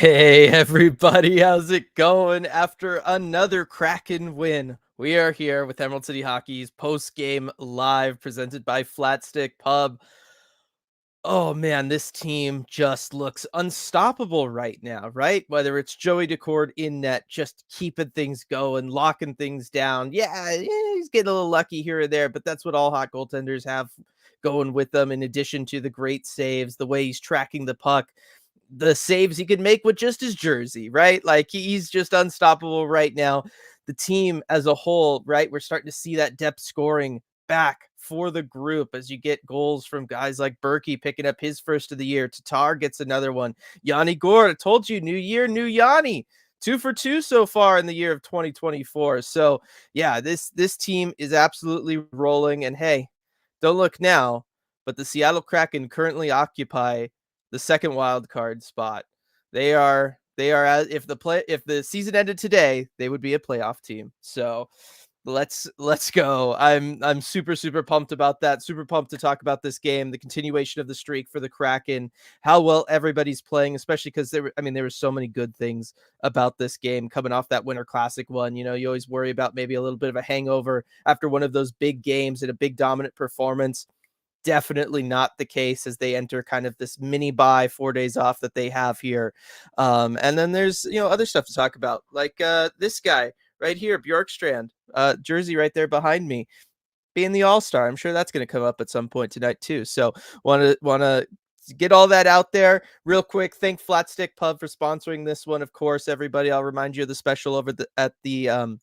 Hey everybody, how's it going? After another Kraken win, we are here with Emerald City Hockey's post-game live presented by Flatstick Pub. Oh man, this team just looks unstoppable right now, right? Whether it's Joey Daccord in net, just keeping things going, locking things down. Yeah, he's getting a little lucky here or there, but that's what all hot goaltenders have going with them, in addition to the great saves, the way he's tracking the puck, the saves he could make with just his jersey, right? Like he's just unstoppable right now. The team as a whole, right? We're starting to see that depth scoring back for the group as you get goals from guys like Berkey picking up his first of the year. Tatar gets another one. Yanni Gord, I told you, new year, new Yanni. 2 for 2 so far in the year of 2024. So yeah, this team is absolutely rolling. And hey, don't look now, but the Seattle Kraken currently occupy the second wild card spot. They are as if the season ended today, they would be a playoff team. So let's go. I'm super pumped about that. Super pumped to talk about this game, the continuation of the streak for the Kraken, how well everybody's playing, especially because there were so many good things about this game coming off that Winter Classic one. You know, you always worry about maybe a little bit of a hangover after one of those big games and a big dominant performance. Definitely not the case as they enter kind of this mini bye 4 days off that they have here. And then there's, other stuff to talk about, like this guy right here, Bjorkstrand, jersey right there behind me, being the all-star. I'm sure that's going to come up at some point tonight too. So want to get all that out there real quick. Thank Flatstick Pub for sponsoring this one. Of course, everybody, I'll remind you of the special over at the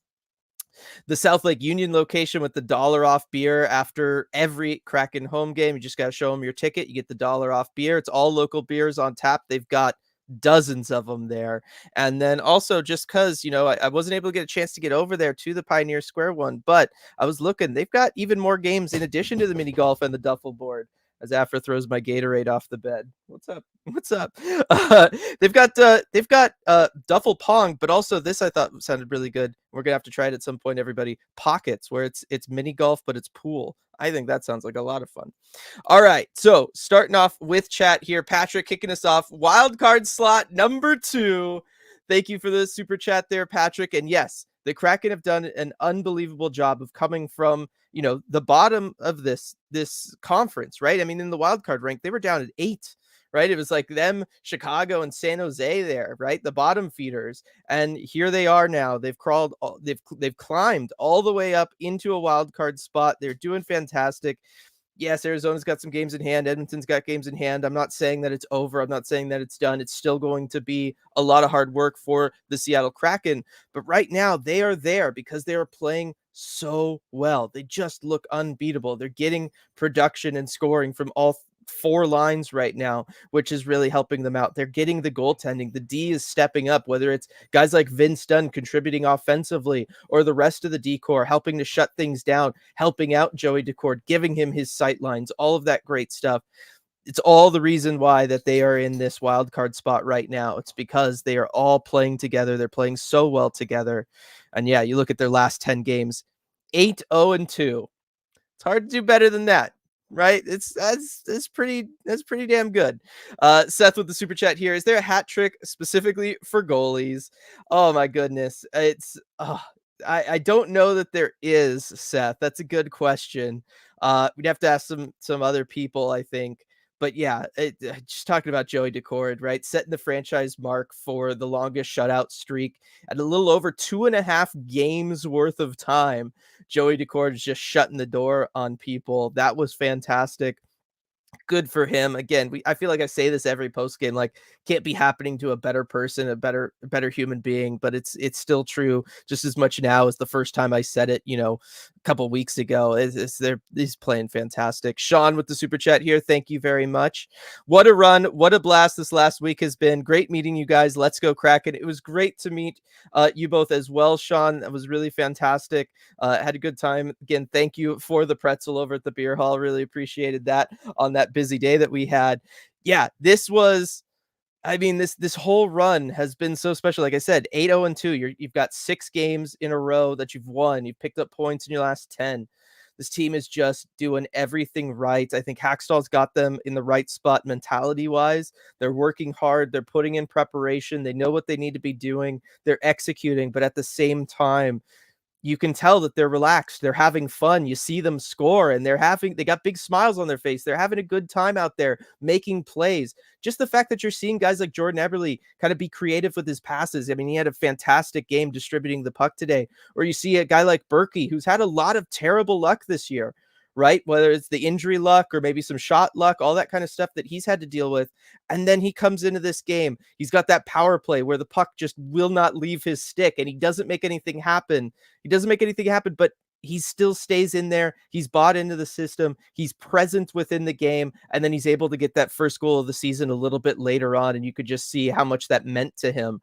South Lake Union location with the $1 off beer after every Kraken home game. You just got to show them your ticket. You get the $1 off beer. It's all local beers on tap. They've got dozens of them there. And then also, just because, I wasn't able to get a chance to get over there to the Pioneer Square one, but I was looking, they've got even more games in addition to the mini golf and the duffel board. As Afra throws my Gatorade off the bed. What's up? What's up? They've got duffel pong, but also this I thought sounded really good. We're gonna have to try it at some point, everybody. Pockets, where it's mini golf, but it's pool. I think that sounds like a lot of fun. All right, so starting off with chat here, Patrick kicking us off. Wild card slot number 2. Thank you for the super chat there, Patrick. And yes, the Kraken have done an unbelievable job of coming from, the bottom of this conference, right? I mean, in the wild card rank, they were down at 8, right? It was like them, Chicago, and San Jose there, right? The bottom feeders. And here they are now. They've climbed all the way up into a wild card spot. They're doing fantastic. Yes, Arizona's got some games in hand. Edmonton's got games in hand. I'm not saying that it's over. I'm not saying that it's done. It's still going to be a lot of hard work for the Seattle Kraken. But right now, they are there because they are playing so well. They just look unbeatable. They're getting production and scoring from all 4 lines right now, which is really helping them out. They're getting the goaltending. The D is stepping up, whether it's guys like Vince Dunn contributing offensively or the rest of the D core helping to shut things down, helping out Joey Daccord, giving him his sight lines, all of that great stuff. It's all the reason why that they are in this wild card spot right now. It's because they are all playing together. They're playing so well together. And yeah, you look at their last 10 games, 8-0-2. It's hard to do better than that, right? That's pretty damn good. Seth with the super chat here. Is there a hat trick specifically for goalies? Oh my goodness. I don't know that there is, Seth. That's a good question. We'd have to ask some other people, I think. But yeah, just talking about Joey Daccord, right? Setting the franchise mark for the longest shutout streak at a little over 2.5 games worth of time. Joey Daccord is just shutting the door on people. That was fantastic. Good for him. Again, I feel like I say this every post game, like can't be happening to a better person, a better human being, but it's still true just as much now as the first time I said it, a couple weeks ago. He's playing fantastic. Sean with the super chat here. Thank you very much. What a run. What a blast this last week has been. Great meeting you guys. Let's go Kraken. It was great to meet you both as well, Sean. That was really fantastic. Had a good time. Again, thank you for the pretzel over at the beer hall. Really appreciated that on that busy day that we had. Yeah, this whole run has been so special. Like I said, 8-0-2. You've got 6 games in a row that you've won. You've picked up points in your last 10. This team is just doing everything right. I think Hackstall's got them in the right spot mentality wise. They're working hard. They're putting in preparation. They know what they need to be doing. They're executing, but at the same time, you can tell that they're relaxed. They're having fun. You see them score and they got big smiles on their face. They're having a good time out there making plays. Just the fact that you're seeing guys like Jordan Eberle kind of be creative with his passes. I mean, he had a fantastic game distributing the puck today. Or you see a guy like Berkey, who's had a lot of terrible luck this year, right? Whether it's the injury luck or maybe some shot luck, all that kind of stuff that he's had to deal with. And then he comes into this game. He's got that power play where the puck just will not leave his stick and he doesn't make anything happen. But he still stays in there. He's bought into the system. He's present within the game. And then he's able to get that first goal of the season a little bit later on. And you could just see how much that meant to him.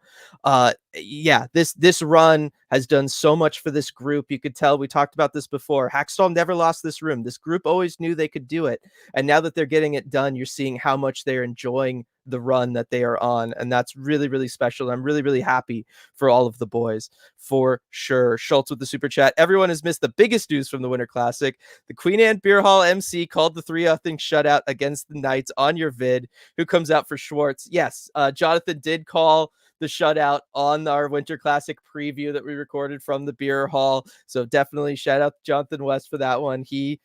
This run has done so much for this group. You could tell, we talked about this before. Hackstall never lost this room. This group always knew they could do it. And now that they're getting it done, you're seeing how much they're enjoying the run that they are on. And that's really, really special. I'm really, really happy for all of the boys for sure. Schultz with the super chat. Everyone has missed the biggest news from the Winter Classic. The Queen Anne Beer Hall MC called the 3-0 shutout against the Knights on your vid. Who comes out for Schwartz? Yes, Jonathan did call the shutout on our Winter Classic preview that we recorded from the beer hall. So definitely shout out to Jonathan West for that one. He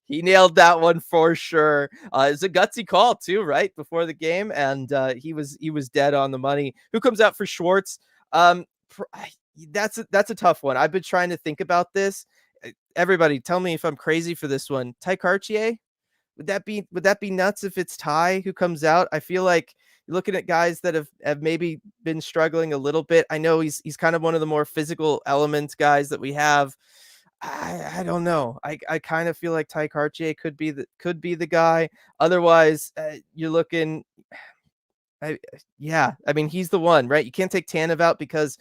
nailed that one for sure. It's a gutsy call too, right before the game, and he was dead on the money. Who comes out for Schwartz? That's a tough one. I've been trying to think about this. Everybody, tell me if I'm crazy for this one. Ty Cartier? Would that be nuts if it's Ty who comes out? I feel like you're looking at guys that have maybe been struggling a little bit. I know he's kind of one of the more physical elements guys that we have. I don't know. I kind of feel like Ty Cartier could be the guy. Otherwise, you're looking. I mean, he's the one, right? You can't take Tanev out because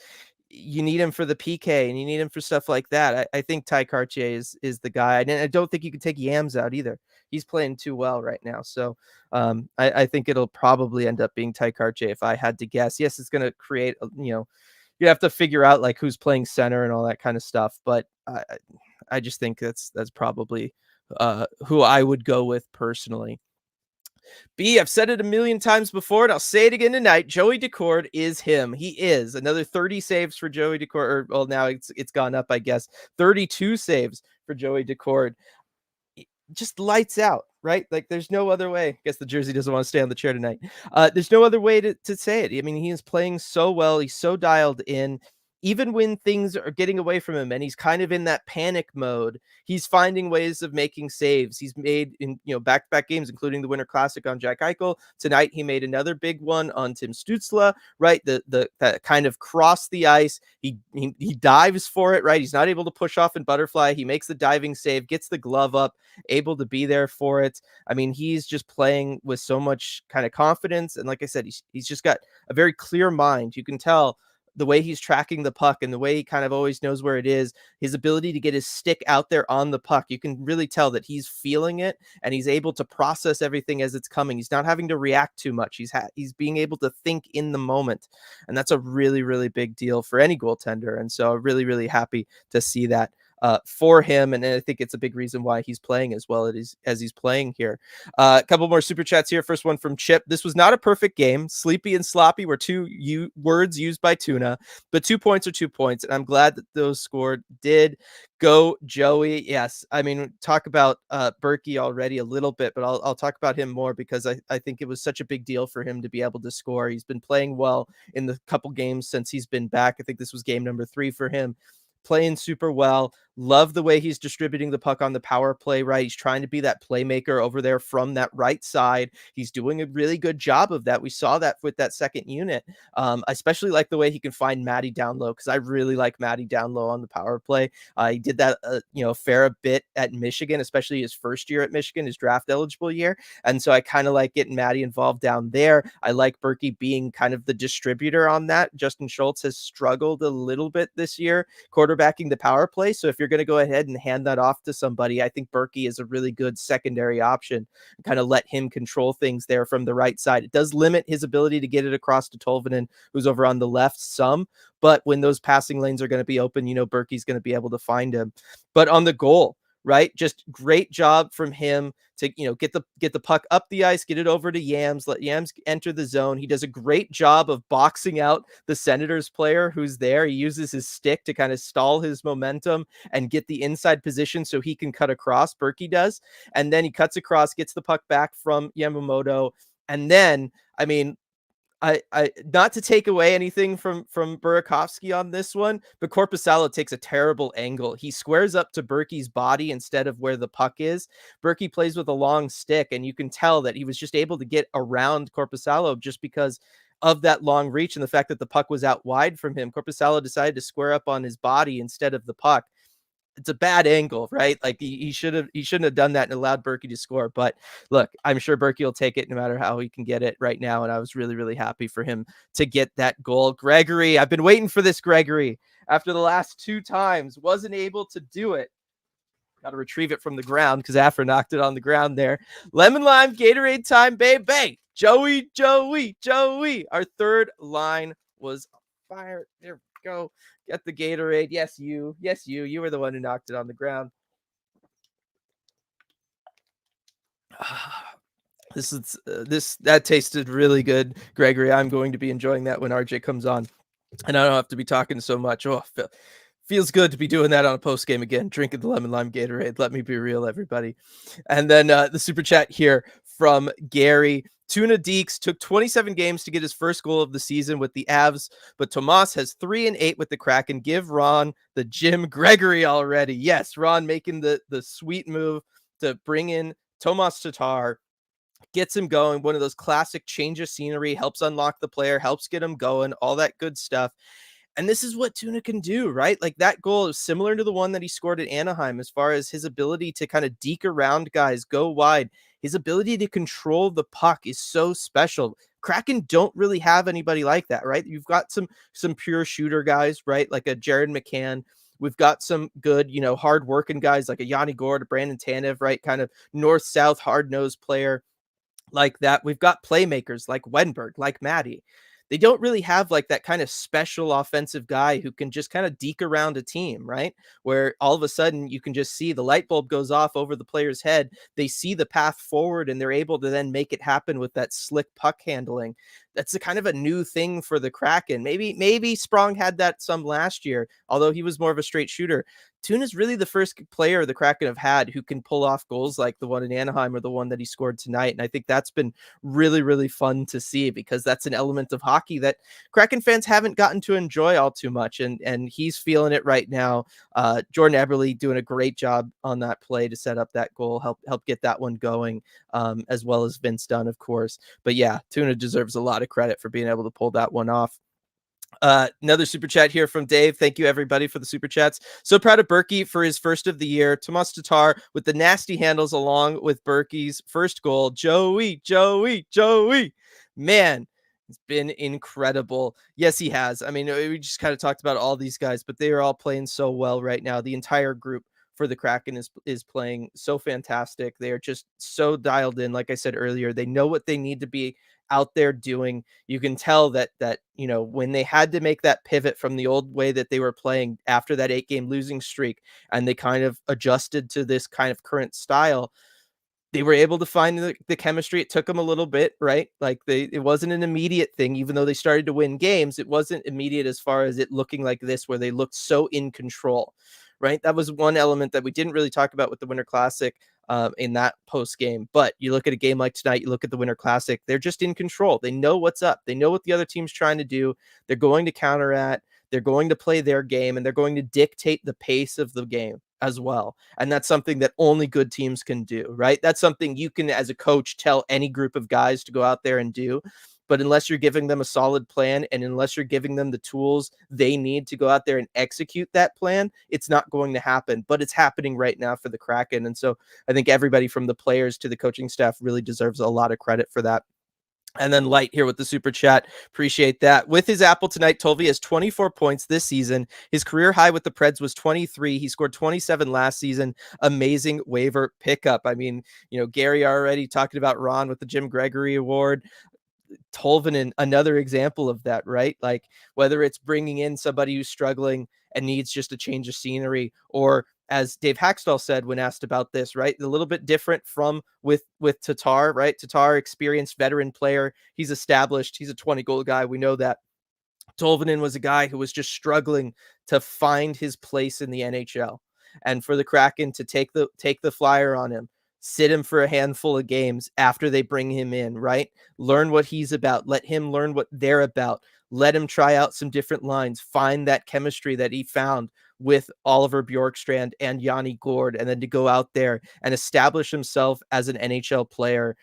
you need him for the PK and you need him for stuff like that. I think Ty Cartier is the guy. And I don't think you could take Yams out either. He's playing too well right now. So I think it'll probably end up being Ty Cartier if I had to guess. Yes, it's going to create, you have to figure out like who's playing center and all that kind of stuff. But I just think that's probably who I would go with personally. B, I've said it a million times before, and I'll say it again tonight. Joey Daccord is him. He is. Another 30 saves for Joey Daccord. Or, well, now it's gone up, I guess. 32 saves for Joey Daccord. Just lights out, right? Like there's no other way. I guess the jersey doesn't want to stay on the chair tonight. There's no other way to say it. I mean, he is playing so well. He's so dialed in. Even when things are getting away from him and he's kind of in that panic mode, he's finding ways of making saves. He's made in back-to-back games, including the Winter Classic on Jack Eichel. Tonight, he made another big one on Tim Stützle, right? That kind of cross the ice. He dives for it, right? He's not able to push off and butterfly. He makes the diving save, gets the glove up, able to be there for it. I mean, he's just playing with so much kind of confidence. And like I said, he's just got a very clear mind. You can tell the way he's tracking the puck and the way he kind of always knows where it is, his ability to get his stick out there on the puck. You can really tell that he's feeling it and he's able to process everything as it's coming. He's not having to react too much. He's being able to think in the moment. And that's a really, really big deal for any goaltender. And so I'm really, really happy to see that for him. And I think it's a big reason why he's playing as well as he's playing here. A couple more super chats here. First one from Chip. This was not a perfect game. Sleepy and sloppy were two words used by Tuna, but 2 points are 2 points. And I'm glad that those scored. Did go Joey. Yes. I mean, talk about Berkey already a little bit, but I'll talk about him more because I think it was such a big deal for him to be able to score. He's been playing well in the couple games since he's been back. I think this was game number 3 for him. Playing super well. Love the way he's distributing the puck on the power play, right? He's trying to be that playmaker over there from that right side. He's doing a really good job of that. We saw that with that second unit. Especially like the way he can find Matty down low, because I really like Matty down low on the power play. He did that, a fair bit at Michigan, especially his first year at Michigan, his draft eligible year. And so I kind of like getting Matty involved down there. I like Berkey being kind of the distributor on that. Justin Schultz has struggled a little bit this year, quarterbacking the power play. So if you're going to go ahead and hand that off to somebody, I think Berkey is a really good secondary option. Kind of let him control things there from the right side. It does limit his ability to get it across to Tolvanen, who's over on the left some, but when those passing lanes are going to be open, Berkey's going to be able to find him. But on the goal, right? Just great job from him to, get the puck up the ice, get it over to Yams, let Yams enter the zone. He does a great job of boxing out the Senators player who's there. He uses his stick to kind of stall his momentum and get the inside position so he can cut across. Berkey does. And then he cuts across, gets the puck back from Yamamoto. And then, I mean, I not to take away anything from Burkovsky on this one, but Korpisalo takes a terrible angle. He squares up to Berkey's body instead of where the puck is. Berkey plays with a long stick, and you can tell that he was just able to get around Korpisalo just because of that long reach and the fact that the puck was out wide from him. Korpisalo decided to square up on his body instead of the puck. It's a bad angle, right? Like he shouldn't have done that and allowed Berkey to score. But look, I'm sure Berkey will take it no matter how he can get it right now. And I was really, really happy for him to get that goal. Gregory, I've been waiting for this, Gregory. After the last 2 times, wasn't able to do it. Got to retrieve it from the ground because Afra knocked it on the ground there. Lemon lime Gatorade time, baby. Joey. Our third line was fire. There we go. Get the Gatorade. Yes, you. You were the one who knocked it on the ground. That tasted really good, Gregory. I'm going to be enjoying that when RJ comes on, and I don't have to be talking so much. Oh, feels good to be doing that on a post game again, drinking the lemon lime Gatorade. Let me be real, everybody. And then the super chat here from Gary. Tuna Deeks took 27 games to get his first goal of the season with the Avs, but Tomas has 3-8 with the Kraken. Give Ron the Jim Gregory already. Yes, Ron making the sweet move to bring in Tomas Tatar, gets him going. One of those classic change of scenery, helps unlock the player, helps get him going, all that good stuff. And this is what Tuna can do, right? Like that goal is similar to the one that he scored at Anaheim as far as his ability to kind of deke around guys, go wide. His ability to control the puck is so special. Kraken don't really have anybody like that, right? You've got some pure shooter guys, right? Like a Jared McCann. We've got some good, hard working guys like a Yanni Gord, a Brandon Tanev, right? Kind of north-south hard-nosed player like that. We've got playmakers like Wenberg, like Maddie. They don't really have like that kind of special offensive guy who can just kind of deke around a team, right? Where all of a sudden you can just see the light bulb goes off over the player's head. They see the path forward and they're able to then make it happen with that slick puck handling. That's a kind of a new thing for the Kraken. Maybe Sprong had that some last year, although he was more of a straight shooter. Tune is really the first player the Kraken have had who can pull off goals like the one in Anaheim or the one that he scored tonight. And I think that's been really, really fun to see because that's an element of hockey that Kraken fans haven't gotten to enjoy all too much. And he's feeling it right now. Jordan Eberle doing a great job on that play to set up that goal, help get that one going, as well as Vince Dunn, of course. But yeah, Tuna deserves a lot of credit for being able to pull that one off. Another super chat here from Dave. Thank you everybody for the super chats. So proud of Berkey for his first of the year. Tomas Tatar with the nasty handles along with Berkey's first goal. Joey. Man, it's been incredible. Yes, he has. I mean, we just kind of talked about all these guys, but they are all playing so well right now. The entire group for the Kraken is playing so fantastic. They are just so dialed in. Like I said earlier, they know what they need to be out there doing. You can tell that when they had to make that pivot from the old way that they were playing after that 8-game losing streak, and they kind of adjusted to this kind of current style, they were able to find the chemistry. It took them a little bit, right? Like it wasn't an immediate thing, even though they started to win games. It wasn't immediate as far as it looking like this, where they looked so in control, right? That was one element that we didn't really talk about with the Winter Classic in that post game. But you look at a game like tonight, you look at the Winter Classic, they're just in control. They know what's up. They know what the other team's trying to do. They're going to counter at. They're going to play their game, and they're going to dictate the pace of the game as well. And that's something that only good teams can do, right? That's something you can, as a coach, tell any group of guys to go out there and do. But unless you're giving them a solid plan and unless you're giving them the tools they need to go out there and execute that plan, it's not going to happen. But it's happening right now for the Kraken. And so I think everybody from the players to the coaching staff really deserves a lot of credit for that. And then Light here with the super chat. Appreciate that. With his Apple tonight, Tolvi has 24 points this season. His career high with the Preds was 23. He scored 27 last season. Amazing waiver pickup. I mean, Gary already talking about Ron with the Jim Gregory Award. Tolvanen, another example of that, right? Like whether it's bringing in somebody who's struggling and needs just a change of scenery, or as Dave Hackstall said when asked about this, right? A little bit different from with Tatar, right? Tatar, experienced veteran player. He's established. He's a 20-goal guy. We know that. Tolvanen was a guy who was just struggling to find his place in the NHL. And for the Kraken to take the flyer on him, sit him for a handful of games after they bring him in, right? Learn what he's about, let him learn what they're about. Let him try out some different lines, find that chemistry that he found with Oliver Bjorkstrand and Yanni Gord, and then to go out there and establish himself as an NHL player.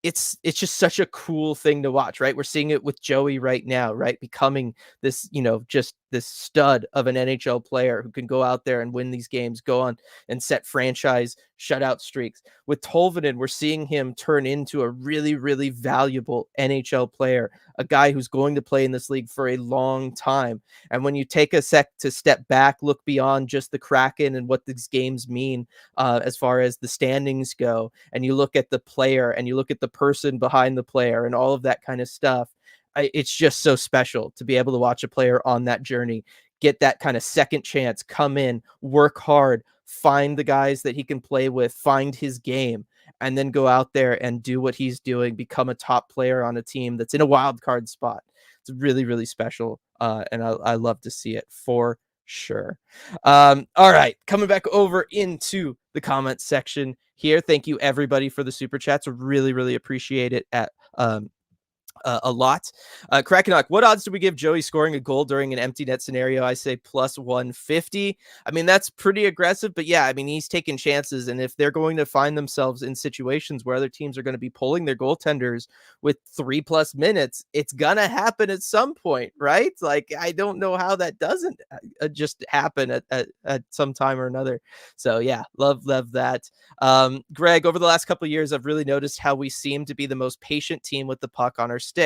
It's just such a cool thing to watch, right? We're seeing it with Joey right now, right? Becoming this, just this stud of an NHL player who can go out there and win these games, go on and set franchise shutout streaks. With Tolvanen, we're seeing him turn into a really, really valuable NHL player, a guy who's going to play in this league for a long time. And when you take a sec to step back, look beyond just the Kraken and what these games mean as far as the standings go, and you look at the player and you look at the person behind the player and all of that kind of stuff, it's just so special to be able to watch a player on that journey, get that kind of second chance, come in, work hard, find the guys that he can play with, find his game, and then go out there and do what he's doing, become a top player on a team that's in a wild card spot. It's really, really special. And I love to see it for sure. All right, coming back over into the comments section here. Thank you everybody for the super chats. Really, really appreciate it a lot. Krakenok, what odds do we give Joey scoring a goal during an empty net scenario? I say plus 150. I mean, that's pretty aggressive, but yeah, I mean, he's taking chances. And if they're going to find themselves in situations where other teams are going to be pulling their goaltenders with 3+ minutes, it's going to happen at some point, right? Like, I don't know how that doesn't just happen at some time or another. So yeah, love that. Greg, over the last couple of years, I've really noticed how we seem to be the most patient team with the puck on our stick.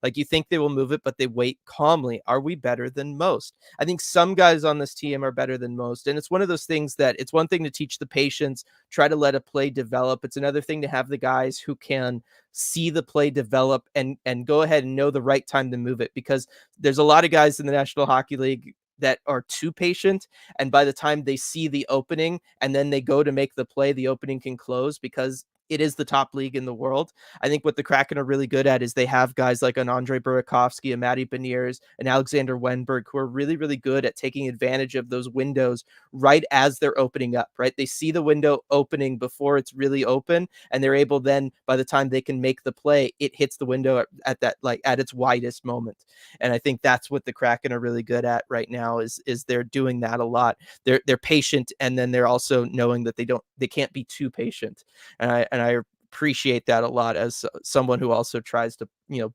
Like, you think they will move it, but they wait calmly. Are we better than most? I think some guys on this team are better than most. And it's one of those things that it's one thing to teach the patience, try to let a play develop. It's another thing to have the guys who can see the play develop and go ahead and know the right time to move it, because there's a lot of guys in the National Hockey League that are too patient, and by the time they see the opening and then they go to make the play, the opening can close because it is the top league in the world. I think what the Kraken are really good at is they have guys like an Andre Burakovsky, a Matty Beniers, and Alexander Wenberg, who are really, really good at taking advantage of those windows right as they're opening up, right? They see the window opening before it's really open, and they're able then, by the time they can make the play, it hits the window at that, like at its widest moment. And I think that's what the Kraken are really good at right now is they're doing that a lot. They're patient, and then they're also knowing that they can't be too patient. And I appreciate that a lot as someone who also tries to,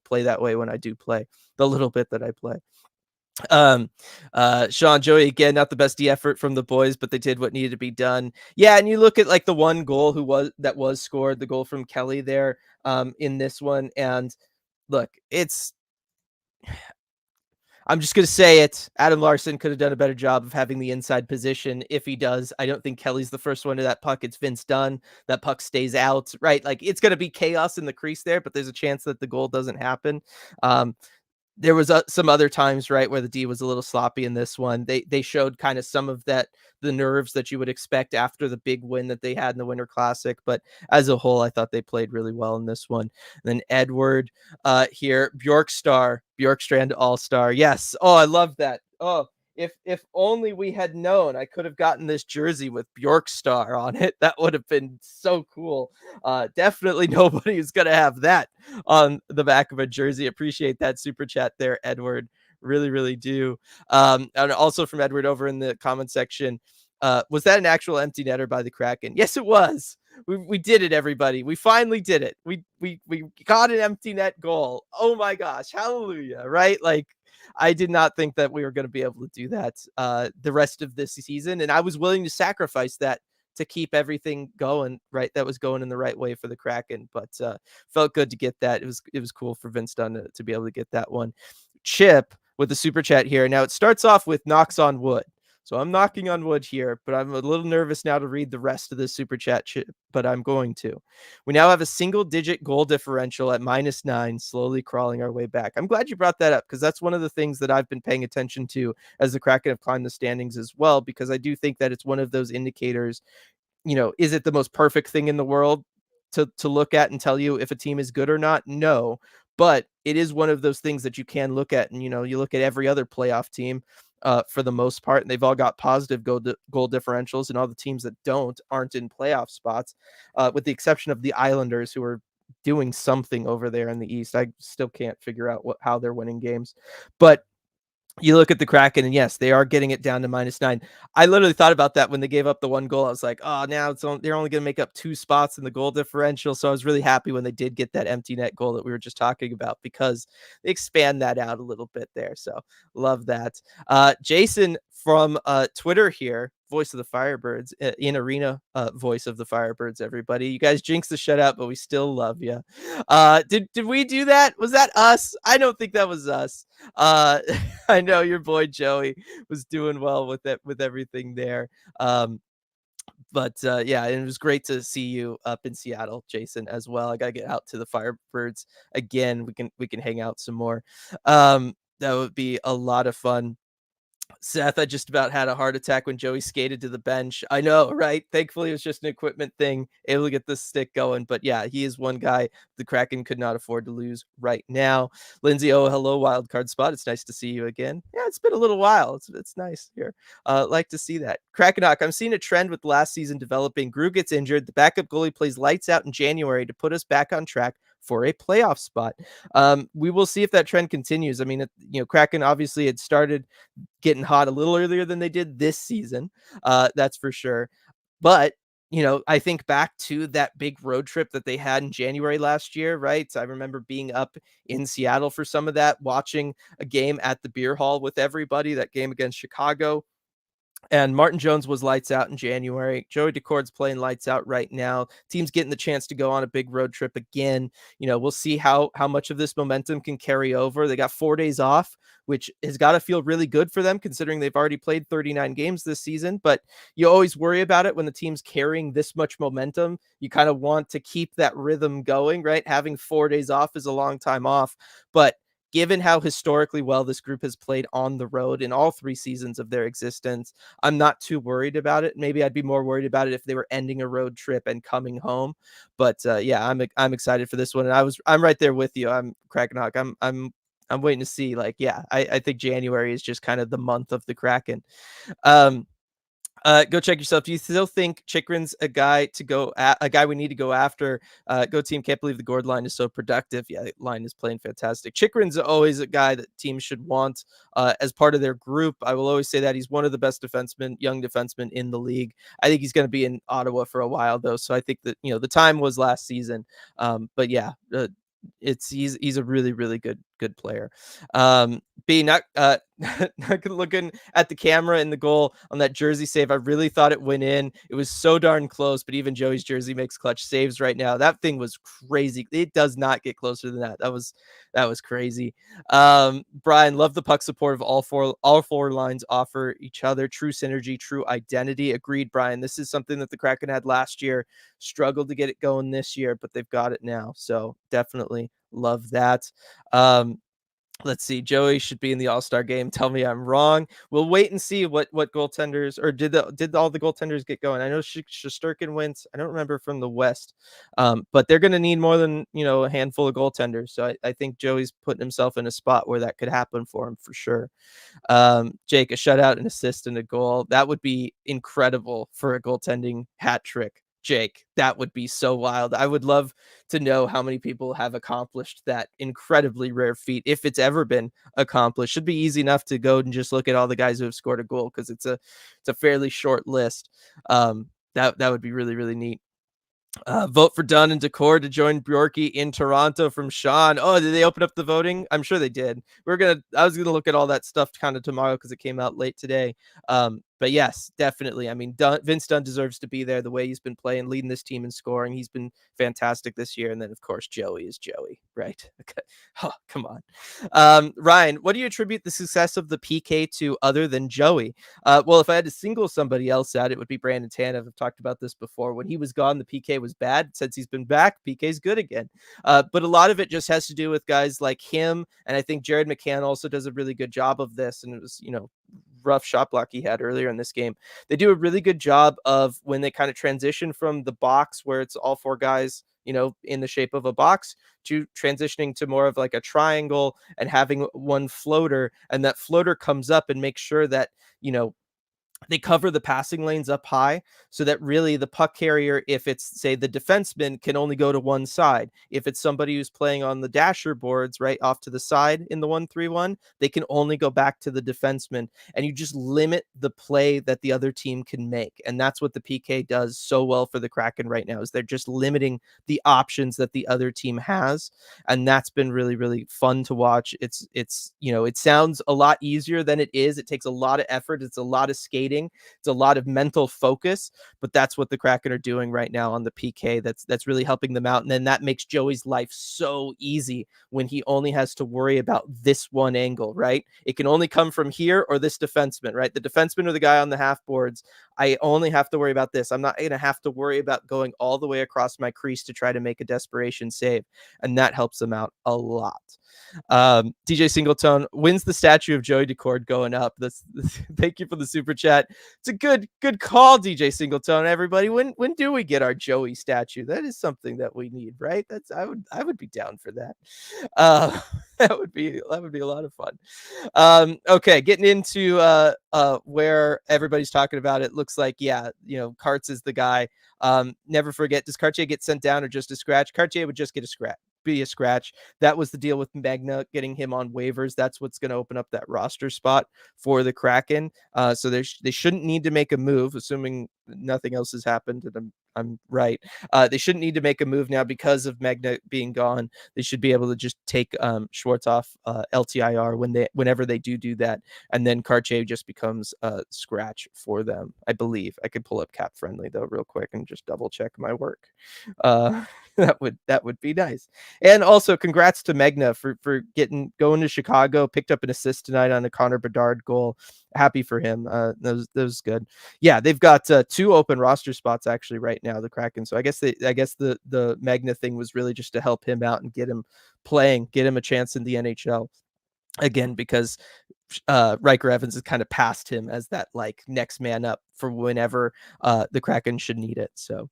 play that way when I do play the little bit that I play. Sean, Joey, again, not the best effort from the boys, but they did what needed to be done. Yeah, and you look at like the one goal that was scored, the goal from Kelly there in this one, and look, I'm just going to say it. Adam Larson could have done a better job of having the inside position. If he does, I don't think Kelly's the first one to that puck. It's Vince Dunn. That puck stays out, right? Like, it's going to be chaos in the crease there, but there's a chance that the goal doesn't happen. There was some other times, right, where the D was a little sloppy in this one. They showed kind of some of that, the nerves that you would expect after the big win that they had in the Winter Classic. But as a whole, I thought they played really well in this one. And then Edward here, Bjorkstrand All-Star. Yes. Oh, I love that. Oh, if only we had known, I could have gotten this jersey with Bjorkstar on it. That would have been so cool. Definitely nobody is going to have that on the back of a jersey. Appreciate that super chat there, Edward. Really, really do. And also from Edward over in the comment section, was that an actual empty netter by the Kraken? Yes, it was. We did it, everybody. We finally did it. We got an empty net goal. Oh my gosh, hallelujah! Right? Like, I did not think that we were going to be able to do that the rest of this season, and I was willing to sacrifice that to keep everything going right. That was going in the right way for the Kraken, but felt good to get that. It was cool for Vince Dunn to be able to get that one. Chip with the super chat here. Now it starts off with knocks on wood. So I'm knocking on wood here, but I'm a little nervous now to read the rest of this super chat but I'm going to. We now have a single digit goal differential at -9, slowly crawling our way back. I'm glad you brought that up because that's one of the things that I've been paying attention to as the Kraken have climbed the standings as well, because I do think that it's one of those indicators. Is it the most perfect thing in the world to look at and tell you if a team is good or not? No, but it is one of those things that you can look at, and you look at every other playoff team for the most part, and they've all got positive goal differentials, and all the teams that don't aren't in playoff spots, with the exception of the Islanders, who are doing something over there in the East. I still can't figure out how they're winning games, but you look at the Kraken, and yes, they are getting it down to -9. I literally thought about that when they gave up the one goal. I was like, oh, now they're only going to make up 2 spots in the goal differential. So I was really happy when they did get that empty net goal that we were just talking about, because they expand that out a little bit there. So love that. Jason from Twitter here, voice of the Firebirds, in arena voice of the Firebirds, everybody. You guys jinxed the shutout, but we still love you. Did we do that? Was that us? I don't think that was us. I know your boy Joey was doing well with it, with everything there. But yeah, and it was great to see you up in Seattle, Jason, as well. I gotta get out to the Firebirds again. We can hang out some more. That would be a lot of fun. Seth, I just about had a heart attack when Joey skated to the bench. I know, right? Thankfully, it was just an equipment thing, able to get the stick going. But yeah, he is one guy the Kraken could not afford to lose right now. Lindsay, oh, hello, wild card spot. It's nice to see you again. Yeah, it's been a little while. It's nice here. Like to see that. Krakenok, I'm seeing a trend with last season developing. Grew gets injured. The backup goalie plays lights out in January to put us back on track for a playoff spot. We will see if that trend continues. I mean, Kraken obviously had started getting hot a little earlier than they did this season. That's for sure. But I think back to that big road trip that they had in January last year, right? So I remember being up in Seattle for some of that, watching a game at the beer hall with everybody, that game against Chicago. And Martin Jones was lights out in January. Joey Daccord's playing lights out right now. Team's getting the chance to go on a big road trip again. We'll see how much of this momentum can carry over. They got 4 days off, which has got to feel really good for them, considering they've already played 39 games this season. But you always worry about it when the team's carrying this much momentum. You kind of want to keep that rhythm going, right? Having 4 days off is a long time off, but given how historically well this group has played on the road in all 3 seasons of their existence, I'm not too worried about it. Maybe I'd be more worried about it if they were ending a road trip and coming home. But yeah, I'm excited for this one, and I'm right there with you. I'm Krakenhawk. I'm waiting to see. Like, yeah, I think January is just kind of the month of the Kraken. Go check yourself. Do you still think Chikrin's a guy a guy we need to go after? Go team. Can't believe the Gord line is so productive. Yeah, the line is playing fantastic. Chikrin's always a guy that teams should want as part of their group. I will always say that he's one of the best young defensemen in the league. I think he's going to be in Ottawa for a while though. So I think that, the time was last season. But yeah, he's a really, really good player. Not looking at the camera in the goal on that jersey save, I really thought it went in. It was so darn close, but even Joey's jersey makes clutch saves right now. That thing was crazy. It does not get closer than that. That was crazy. Brian, love the puck support of all four lines offer each other. True synergy, true identity. Agreed, Brian. This is something that the Kraken had last year. Struggled to get it going this year, but they've got it now. So definitely love that. Let's see. Joey should be in the All-Star game. Tell me I'm wrong. We'll wait and see what goaltenders, or did all the goaltenders get going. I know Shesterkin went. I don't remember from the West, but they're going to need more than a handful of goaltenders. So I think Joey's putting himself in a spot where that could happen for him for sure. Jake, a shutout, an assist, and a goal. That would be incredible for a goaltending hat trick. Jake, that would be so wild. I would love to know how many people have accomplished that incredibly rare feat, if it's ever been accomplished. Should be easy enough to go and just look at all the guys who have scored a goal, because it's a fairly short list. That would be really, really neat. Vote for Dunn and Daccord to join Bjorky in Toronto from Sean. Oh, did they open up the voting? I'm sure they did. I was gonna look at all that stuff kind of tomorrow because it came out late today. But But yes, definitely. I mean, Vince Dunn deserves to be there. The way he's been playing, leading this team in scoring, he's been fantastic this year. And then, of course, Joey is Joey, right? Okay. Oh, come on. Ryan, what do you attribute the success of the PK to other than Joey? Well, if I had to single somebody else out, it would be Brandon Tanev. I've talked about this before. When he was gone, the PK was bad. Since he's been back, PK's good again. But a lot of it just has to do with guys like him. And I think Jared McCann also does a really good job of this. And it was, rough shot block he had earlier in this game. They do a really good job of when they kind of transition from the box where it's all four guys, in the shape of a box, to transitioning to more of like a triangle and having one floater. And that floater comes up and makes sure that, they cover the passing lanes up high so that really the puck carrier, if it's say the defenseman, can only go to one side. If it's somebody who's playing on the dasher boards right off to the side in the 1-3-1, they can only go back to the defenseman, and you just limit the play that the other team can make. And that's what the PK does so well for the Kraken right now, is they're just limiting the options that the other team has. And that's been really, really fun to watch. It's it sounds a lot easier than it is. It takes a lot of effort. It's a lot of skating. It's a lot of mental focus, but that's what the Kraken are doing right now on the PK. That's really helping them out. And then that makes Joey's life so easy when he only has to worry about this one angle, right? It can only come from here or this defenseman, right? The defenseman or the guy on the half boards. I only have to worry about this. I'm not going to have to worry about going all the way across my crease to try to make a desperation save. And that helps them out a lot. DJ Singleton wins the statue of Joey Daccord going up. Thank you for the super chat. It's a good call, DJ Singleton. Everybody, when do we get our Joey statue? That is something that we need, right? I would be down for that. That would be a lot of fun. Okay, getting into where everybody's talking about it. Looks like, yeah, Karts is the guy. Never forget, does Cartier get sent down or just a scratch? Cartier would just get a scratch. Be a scratch. That was the deal with Magna getting him on waivers. That's what's going to open up that roster spot for the Kraken. So they shouldn't need to make a move, assuming nothing else has happened, and I'm right. They shouldn't need to make a move now because of Magna being gone. They should be able to just take Schwartz off LTIR whenever they do that, and then Cartier just becomes a scratch for them. I believe I could pull up Cap Friendly though real quick and just double check my work. That would be nice. And also congrats to Magna for going to Chicago, picked up an assist tonight on a Connor Bedard goal. Happy for him. That was good. Yeah, they've got 2 open roster spots actually right now, the Kraken. So I guess the Magna thing was really just to help him out and get him playing, get him a chance in the NHL again, because Riker Evans has kind of passed him as that like next man up for whenever the Kraken should need it. So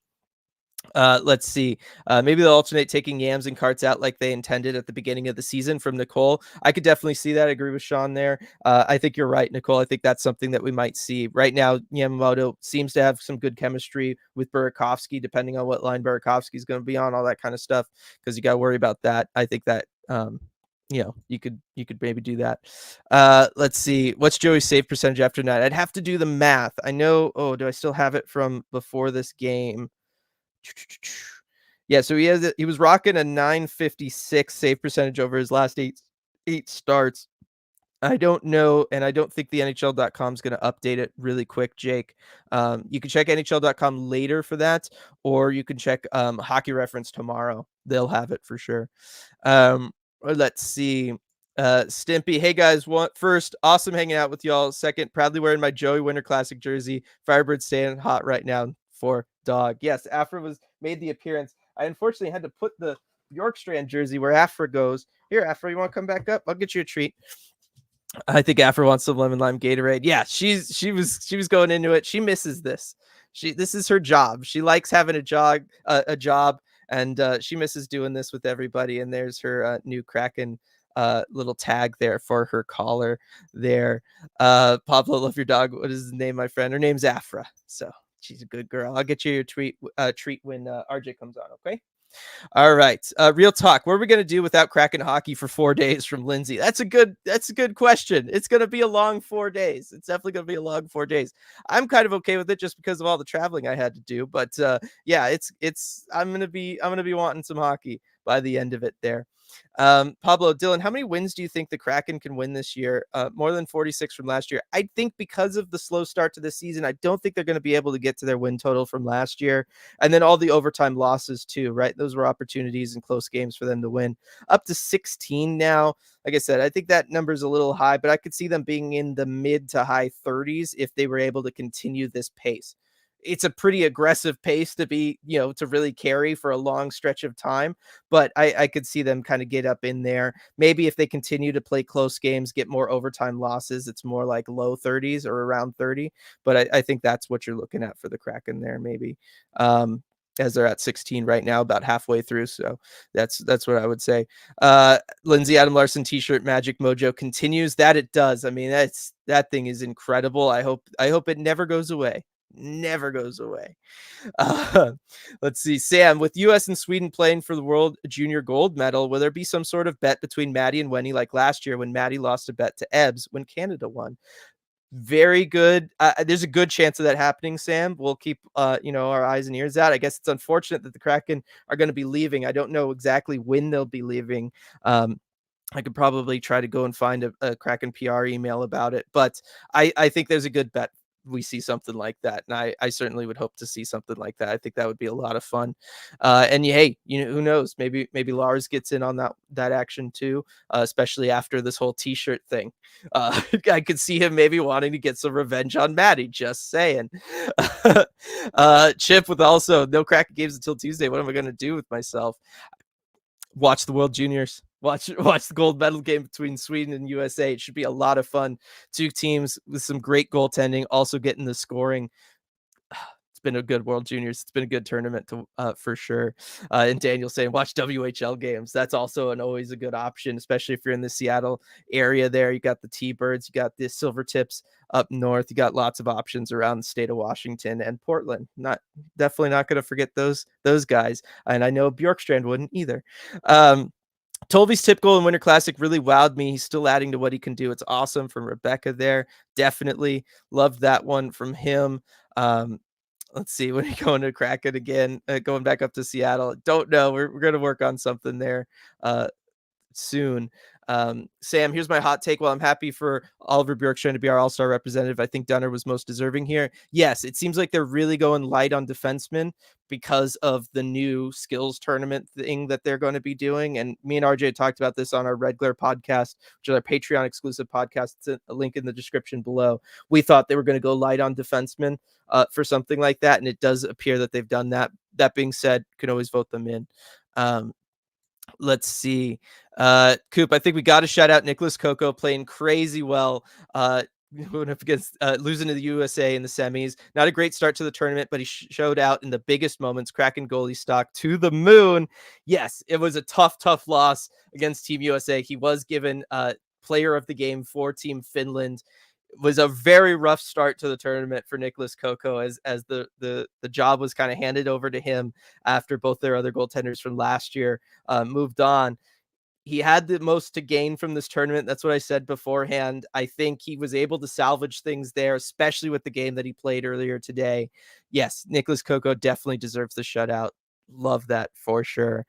let's see. Maybe they'll alternate taking Yams and Carts out like they intended at the beginning of the season from Nicole. I could definitely see that. I agree with Sean there. I think you're right, Nicole. I think that's something that we might see. Right now, Yamamoto seems to have some good chemistry with Burkovsky, depending on what line Burkovsky is going to be on, all that kind of stuff, because you got to worry about that. I think that you could maybe do that. Let's see. What's Joey's save percentage after tonight? I'd have to do the math. I know. Oh, do I still have it from before this game? Yeah, so he was rocking a 956 save percentage over his last eight starts. I don't know, and I don't think the NHL.com is going to update it really quick, Jake. You can check NHL.com later for that, or you can check Hockey Reference tomorrow. They'll have it for sure. Let's see. Stimpy, hey guys, first, awesome hanging out with y'all. Second, proudly wearing my Joey Winter Classic jersey. Firebird staying hot right now for dog. Yes, Afra made the appearance. I unfortunately had to put the Bjorkstrand jersey where Afra goes. Here, Afra, you want to come back up? I'll get you a treat. I think Afra wants some lemon lime Gatorade. Yeah, she was going into it. She misses this. This is her job. She likes having a job, and she misses doing this with everybody. And there's her new Kraken little tag there for her collar there. Pablo, love your dog. What is his name, my friend? Her name's Afra. So she's a good girl. I'll get you your treat when RJ comes on. Okay. All right. Real talk. What are we going to do without Kraken hockey for 4 days from Lindsay? That's a good question. It's going to be a long 4 days. It's definitely going to be a long 4 days. I'm kind of okay with it just because of all the traveling I had to do. But yeah, I'm going to be wanting some hockey. by the end of it there. Pablo, Dylan, how many wins do you think the Kraken can win this year? More than 46 from last year. I think because of the slow start to the season, I don't think they're going to be able to get to their win total from last year. And then all the overtime losses too, right? Those were opportunities and close games for them to win. Up to 16 now. Like I said, I think that number is a little high, but I could see them being in the mid to high 30s if they were able to continue this pace. It's a pretty aggressive pace to be, to really carry for a long stretch of time. But I could see them kind of get up in there. Maybe if they continue to play close games, get more overtime losses, it's more like low 30s or around 30. But I think that's what you're looking at for the Kraken there, maybe. As they're at 16 right now, about halfway through. So that's what I would say. Lindsay Adam Larson t-shirt magic mojo continues. That it does. I mean, that thing is incredible. I hope it never goes away. Never goes away. Uh, let's see. Sam, with US and Sweden playing for the world junior gold medal, will there be some sort of bet between Maddie and Wenny like last year when Maddie lost a bet to Ebbs when Canada won? Very good. There's a good chance of that happening, Sam. We'll keep, our eyes and ears out. I guess it's unfortunate that the Kraken are going to be leaving. I don't know exactly when they'll be leaving. I could probably try to go and find a Kraken PR email about it, but I think there's a good bet we see something like that. And I certainly would hope to see something like that. I think that would be a lot of fun. And hey, who knows? Maybe Lars gets in on that action too, especially after this whole t-shirt thing. I could see him maybe wanting to get some revenge on Maddie, just saying. Chip with also no Kraken games until Tuesday. What am I going to do with myself? Watch the World Juniors. Watch the gold medal game between Sweden and USA. It should be a lot of fun. Two teams with some great goaltending, also getting the scoring. It's been a good World Juniors. It's been a good tournament to for sure. And Daniel saying watch WHL games. That's also always a good option, especially if you're in the Seattle area. There, you got the T-Birds, you got the Silvertips up north. You got lots of options around the state of Washington and Portland. Definitely not going to forget those guys. And I know Bjorkstrand wouldn't either. Tolvy's tip goal in Winter Classic really wowed me. He's still adding to what he can do. It's awesome from Rebecca there. Definitely loved that one from him. Let's see, when are you going to Kraken again? Going back up to Seattle. Don't know. We're going to work on something there soon. Sam, here's my hot take. While I'm happy for Oliver Bjorkstrand to be our all-star representative, I think Dunner was most deserving here. Yes, it seems like they're really going light on defensemen because of the new skills tournament thing that they're going to be doing. And me and RJ talked about this on our Red Glare podcast, which is our Patreon exclusive podcast. It's a link in the description below. We thought they were going to go light on defensemen for something like that, and it does appear that they've done that. That being said, can always vote them in. Let's see. Coop, I think we got to shout out Nicholas Coco playing crazy well. Going up against losing to the USA in the semis. Not a great start to the tournament, but he showed out in the biggest moments. Kraken goalie stock to the moon. Yes, it was a tough loss against Team USA. He was given player of the game for Team Finland. It was a very rough start to the tournament for Nicholas Coco as the job was kind of handed over to him after both their other goaltenders from last year moved on. He had the most to gain from this tournament. That's what I said beforehand. I think he was able to salvage things there, especially with the game that he played earlier today. Yes, Nicholas Coco definitely deserves the shutout. Love that for sure.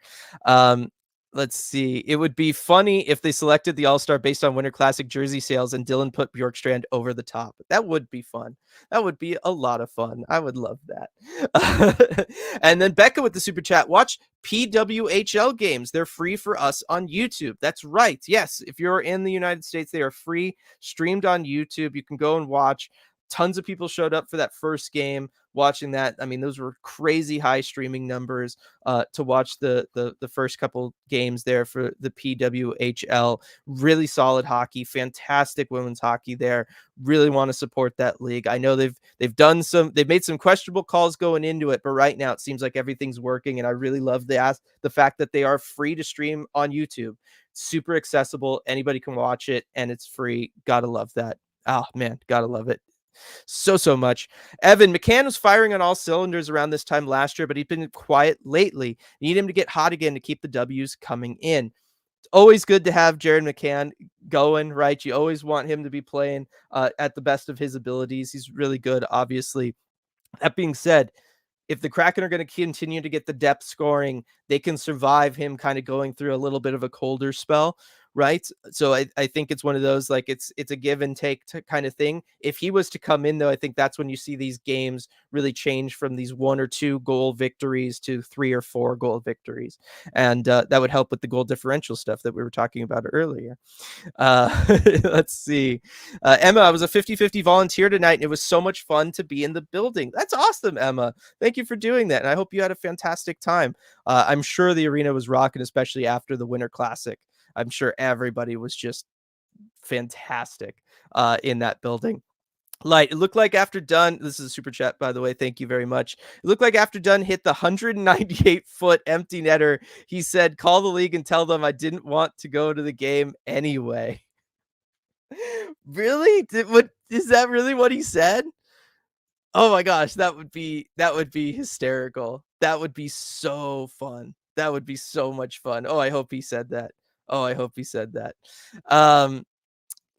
Let's see. It would be funny if they selected the All-Star based on Winter Classic jersey sales and Dylan put Bjorkstrand over the top. That would be fun. That would be a lot of fun. I would love that. And then Becca with the super chat. Watch PWHL games. They're free for us on YouTube. That's right. Yes. If you're in the United States, they are free, streamed on YouTube. You can go and watch. Tons of people showed up for that first game watching that. I mean, those were crazy high streaming numbers to watch the first couple games there for the PWHL. Really solid hockey, fantastic women's hockey there. Really want to support that league. I know they've made some questionable calls going into it, but right now it seems like everything's working, and I really love the fact that they are free to stream on YouTube. Super accessible. Anybody can watch it, and it's free. Gotta love that. Oh man, gotta love it so much. Evan, McCann was firing on all cylinders around this time last year, but he's been quiet lately. Need him to get hot again to keep the W's coming in. It's always good to have Jared McCann going, right? You always want him to be playing at the best of his abilities. He's really good, obviously. That being said, if the Kraken are going to continue to get the depth scoring, they can survive him kind of going through a little bit of a colder spell, right? So I think it's one of those, like, it's a give and take kind of thing. If he was to come in, though, I think that's when you see these games really change from these 1 or 2 goal victories to 3 or 4 goal victories. And that would help with the goal differential stuff that we were talking about earlier. Let's see. Emma, I was a 50-50 volunteer tonight, and it was so much fun to be in the building. That's awesome, Emma. Thank you for doing that, and I hope you had a fantastic time. I'm sure the arena was rocking, especially after the Winter Classic. I'm sure everybody was just fantastic in that building. Light, it looked like after Dunn, this is a super chat, by the way. Thank you very much. It looked like after Dunn hit the 198-foot empty netter, he said, call the league and tell them I didn't want to go to the game anyway. Really? Is that really what he said? Oh my gosh, that would be hysterical. That would be so fun. That would be so much fun. Oh, I hope he said that. Oh, I hope he said that.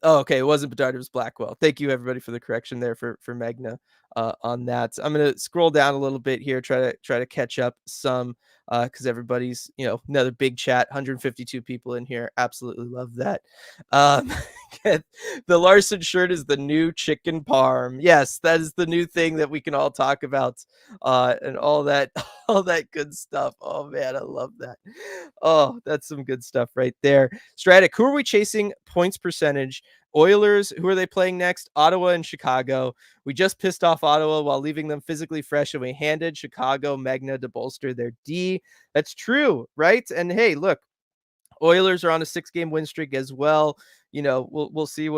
Oh, okay, it wasn't Bedard, it was Blackwell. Thank you, everybody, for the correction there for Magna on that. I'm gonna scroll down a little bit here, try to catch up some because everybody's, another big chat, 152 people in here. Absolutely love that. Um, the Larson shirt is the new chicken parm. Yes, that is the new thing that we can all talk about, and all that, all that good stuff. Oh man, I love that. Oh, that's some good stuff right there. Stratic, who are we chasing points percentage? Oilers, who are they playing next? Ottawa and Chicago. We just pissed off Ottawa while leaving them physically fresh, and we handed Chicago Magna to bolster their D. That's true, right? And hey, look, Oilers are on a 6-game win streak as well. We'll see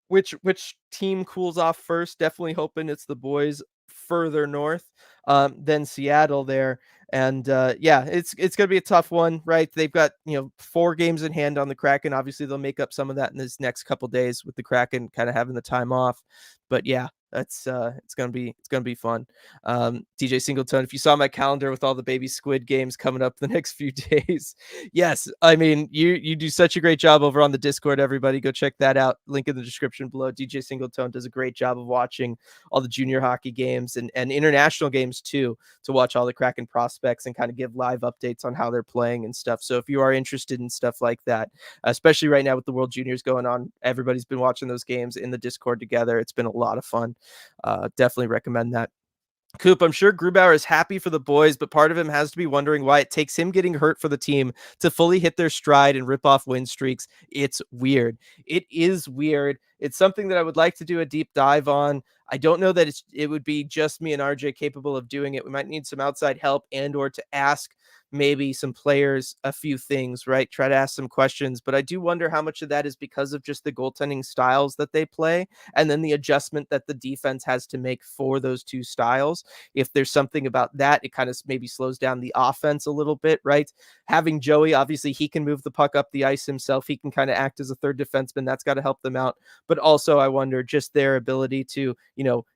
which team cools off first. Definitely hoping it's the boys further north than Seattle there. And yeah, it's gonna be a tough one, right? They've got 4 games in hand on the Kraken. Obviously, they'll make up some of that in this next couple days with the Kraken kind of having the time off. But yeah, that's it's gonna be fun. DJ Singleton, if you saw my calendar with all the baby squid games coming up the next few days, yes, I mean you do such a great job over on the Discord. Everybody, go check that out. Link in the description below. DJ Singleton does a great job of watching all the junior hockey games and international games too, to watch all the Kraken prospects and kind of give live updates on how they're playing and stuff. So if you are interested in stuff like that, especially right now with the World Juniors going on, everybody's been watching those games in the Discord together. It's been a lot of fun. Definitely recommend that. Coop, I'm sure Grubauer is happy for the boys, but part of him has to be wondering why it takes him getting hurt for the team to fully hit their stride and rip off win streaks. It's weird. It is weird. It's something that I would like to do a deep dive on. I don't know that it would be just me and RJ capable of doing it. We might need some outside help and or to ask maybe some players a few things, right? Try to ask some questions. But I do wonder how much of that is because of just the goaltending styles that they play and then the adjustment that the defense has to make for those two styles. If there's something about that, it kind of maybe slows down the offense a little bit, right? Having Joey, obviously, he can move the puck up the ice himself. He can kind of act as a third defenseman. That's got to help them out. But also, I wonder just their ability to,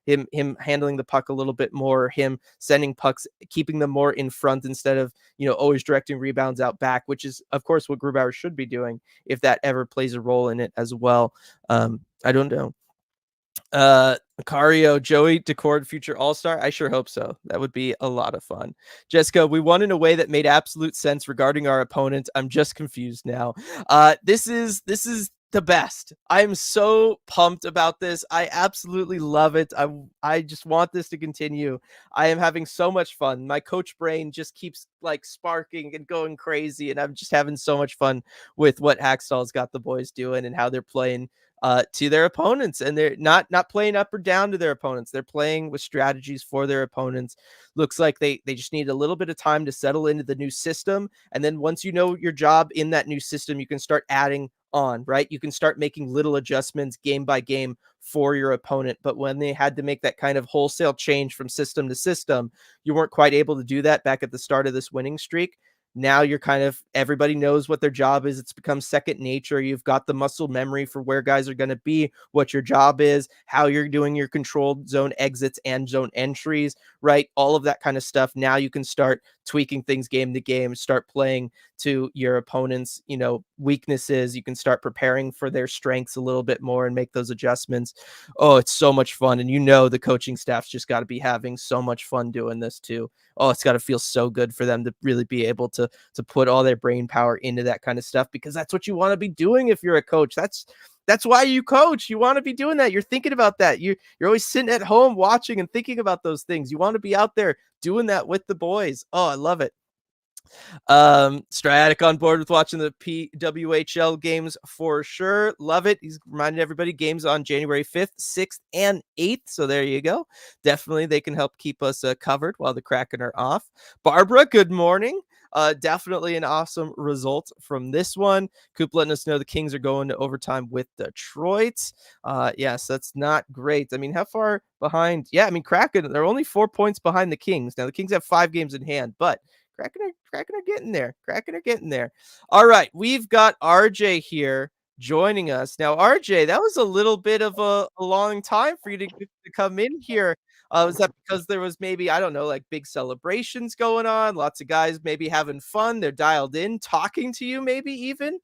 him handling the puck a little bit more, him sending pucks, keeping them more in front instead of, always directing rebounds out back, which is, of course, what Grubauer should be doing if that ever plays a role in it as well. I don't know. Macario, Joey Daccord, future All-Star. I sure hope so. That would be a lot of fun. Jessica, we won in a way that made absolute sense regarding our opponent. I'm just confused now. This is the best. I'm so pumped about this. I absolutely love it. I just want this to continue. I am having so much fun. My coach brain just keeps like sparking and going crazy, and I'm just having so much fun with what Hackstall's got the boys doing and how they're playing to their opponents, and they're not playing up or down to their opponents. They're playing with strategies for their opponents. Looks like they just need a little bit of time to settle into the new system, and then once you know your job in that new system, you can start adding on, right? You can start making little adjustments game by game for your opponent. But when they had to make that kind of wholesale change from system to system, you weren't quite able to do that back at the start of this winning streak. Now you're kind of, everybody knows what their job is. It's become second nature. You've got the muscle memory for where guys are going to be, what your job is, how you're doing your controlled zone exits and zone entries, right? All of that kind of stuff. Now you can start tweaking things game to game, start playing to your opponent's, weaknesses. You can start preparing for their strengths a little bit more and make those adjustments. Oh, it's so much fun. And the coaching staff's just got to be having so much fun doing this too. Oh, it's got to feel so good for them to really be able to put all their brain power into that kind of stuff, because that's what you want to be doing if you're a coach. That's why you coach. You want to be doing that. You're thinking about that. You're always sitting at home watching and thinking about those things. You want to be out there doing that with the boys. Oh, I love it. Striatic on board with watching the PWHL games for sure. Love it. He's reminded everybody games on January 5th, 6th, and 8th. So there you go. Definitely they can help keep us covered while the Kraken are off. Barbara, good morning. Definitely an awesome result from this one. Coop letting us know the Kings are going to overtime with Detroit. Yes, that's not great. I mean, how far behind? Yeah, I mean, Kraken, they're only 4 points behind the Kings. Now, the Kings have 5 games in hand, but Kraken are getting there. Kraken are getting there. All right, we've got RJ here joining us. Now, RJ, that was a little bit of a long time for you to come in here. Was that because there was maybe, I don't know, like big celebrations going on? Lots of guys maybe having fun. They're dialed in, talking to you, maybe even?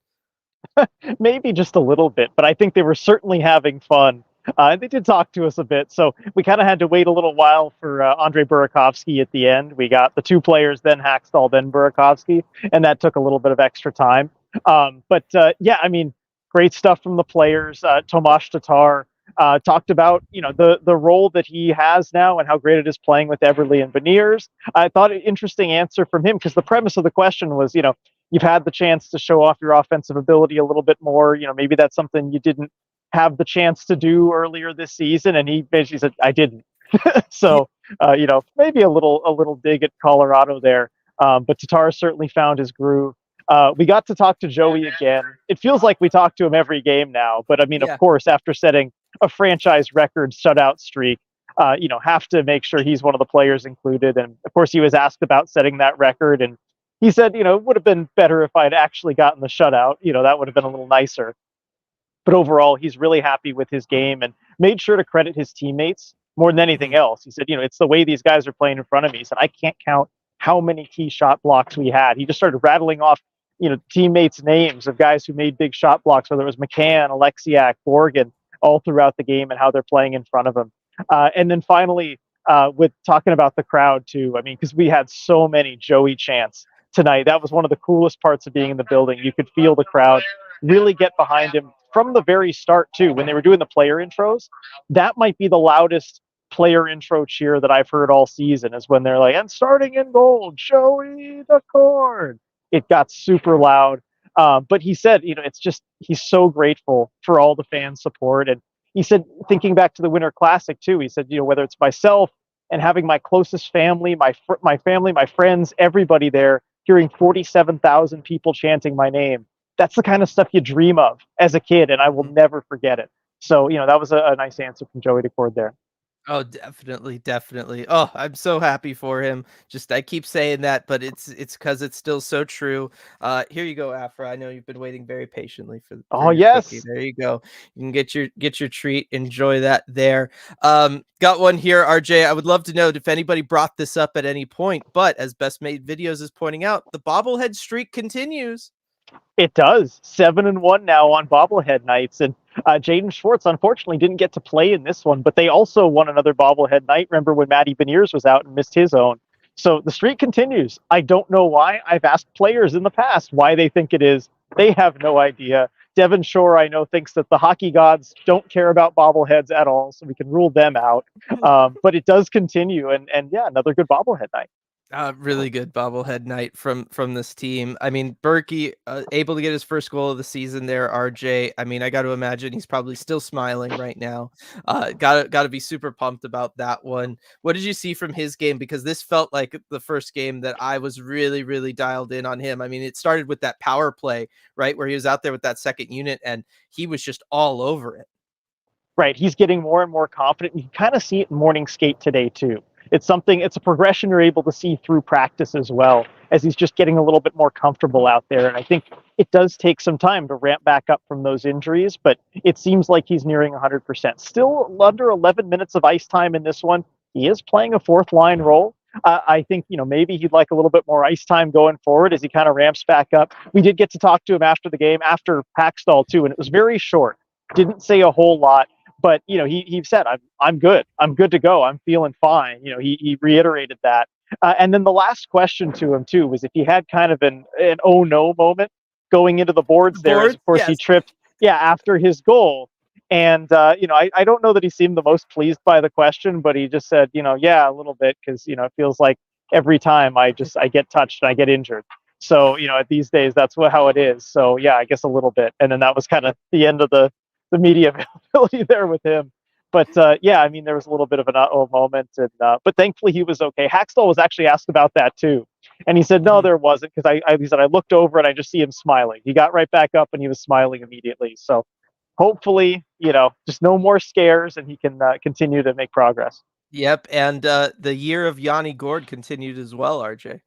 Maybe just a little bit, but I think they were certainly having fun. And they did talk to us a bit, so we kind of had to wait a little while for Andre Burkovsky at the end. We got the 2 players, then Hackstall, then Burkovsky, and that took a little bit of extra time. But yeah, I mean, great stuff from the players. Tomasz Tatar talked about the role that he has now and how great it is playing with Everly and Beniers. I thought an interesting answer from him, because the premise of the question was, you've had the chance to show off your offensive ability a little bit more. Maybe that's something you didn't have the chance to do earlier this season. And he basically said, I didn't. So, maybe a little dig at Colorado there. But Tatar certainly found his groove. We got to talk to Joey again. It feels like we talk to him every game now. But I mean, Yeah. of course, after setting a franchise record shutout streak, have to make sure he's one of the players included. And of course, he was asked about setting that record, and he said, it would have been better if I'd actually gotten the shutout. That would have been a little nicer. But overall, he's really happy with his game and made sure to credit his teammates more than anything else. He said, it's the way these guys are playing in front of me. He said, I can't count how many key shot blocks we had. He just started rattling off, teammates' names of guys who made big shot blocks, whether it was McCann, Alexiak, Borgen, all throughout the game, and how they're playing in front of him. And then finally, with talking about the crowd too, I mean, because we had so many Joey chants tonight. That was one of the coolest parts of being in the building. You could feel the crowd really get behind him from the very start too. When they were doing the player intros, that might be the loudest player intro cheer that I've heard all season, is when they're like, and starting in goal, Joey Daccord. It got super loud. But he said, it's just, he's so grateful for all the fan support. And he said, thinking back to the Winter Classic too, he said, whether it's myself and having my closest family, my family, my friends, everybody there, hearing 47,000 people chanting my name, that's the kind of stuff you dream of as a kid, and I will never forget it. So, that was a nice answer from Joey Daccord there. Oh, definitely, definitely. Oh, I'm so happy for him. Just I keep saying that, but it's because it's still so true. Here you go, Afra. I know you've been waiting very patiently for Oh, your cookie. yes. There you go. You can get your treat. Enjoy that there. Got one here, RJ. I would love to know if anybody brought this up at any point, but as Best Made Videos is pointing out, the bobblehead streak continues. It does. 7-1 now on bobblehead nights. And Jaden Schwartz, unfortunately, didn't get to play in this one, but they also won another bobblehead night. Remember when Matty Beniers was out and missed his own? So the streak continues. I don't know why. I've asked players in the past why they think it is. They have no idea. Devon Shore, I know, thinks that the hockey gods don't care about bobbleheads at all, so we can rule them out. But it does continue. And yeah, another good bobblehead night. Really good bobblehead night from this team. I mean, Berkey able to get his first goal of the season there. RJ, I mean, I got to imagine he's probably still smiling right now. Got to be super pumped about that one. What did you see from his game? Because this felt like the first game that I was really dialed in on him. I mean, it started with that power play, right, where he was out there with that second unit, and he was just all over it. Right. He's getting more and more confident. You can kind of see it in morning skate today, too. It's a progression you're able to see through practice as well. as he's just getting a little bit more comfortable out there. And I think it does take some time to ramp back up from those injuries, but it seems like he's nearing 100%. Still under 11 minutes of ice time in this one. He is playing a fourth line role. I think, maybe he'd like a little bit more ice time going forward as he kind of ramps back up. We did get to talk to him after the game, after Paxstall too, and it was very short. Didn't say a whole lot, but he said, I'm good. I'm good to go. I'm feeling fine. He reiterated that. And then the last question to him too was if he had kind of an oh no moment going into the boards there. As of course, yes. He tripped, after his goal. And, I don't know that he seemed the most pleased by the question, but he just said, a little bit, because, it feels like every time I get touched and I get injured. So, these days, that's how it is. So, I guess a little bit. And then that was kind of the end of the media availability there with him. But, there was a little bit of an uh-oh moment. And, but thankfully, he was okay. Hackstall was actually asked about that, too. And he said, no, there wasn't, because he said, I looked over and I just see him smiling. He got right back up and he was smiling immediately. So, hopefully, just no more scares and he can continue to make progress. Yep. And the year of Yanni Gourde continued as well, RJ.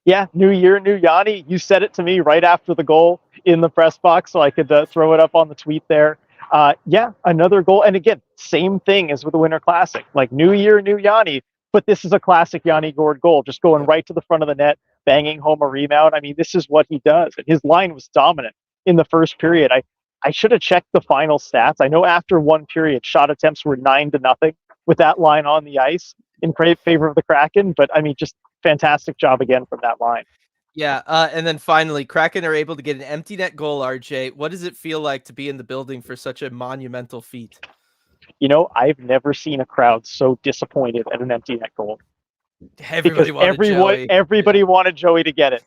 Yeah. New year, new Yanni. You said it to me right after the goal in the press box, so I could throw it up on the tweet there. Another goal. And again, same thing as with the Winter Classic, like new year, new Yanni, but this is a classic Yanni Gourde goal, just going right to the front of the net, banging home a rebound. I mean, this is what he does. And his line was dominant in the first period. I should have checked the final stats. I know after one period, shot attempts were 9-0 with that line on the ice in favor of the Kraken. But I mean, just fantastic job again from that line. Yeah. And then finally, Kraken are able to get an empty net goal, RJ. What does it feel like to be in the building for such a monumental feat? I've never seen a crowd so disappointed at an empty net goal. Everybody wanted Joey to get it.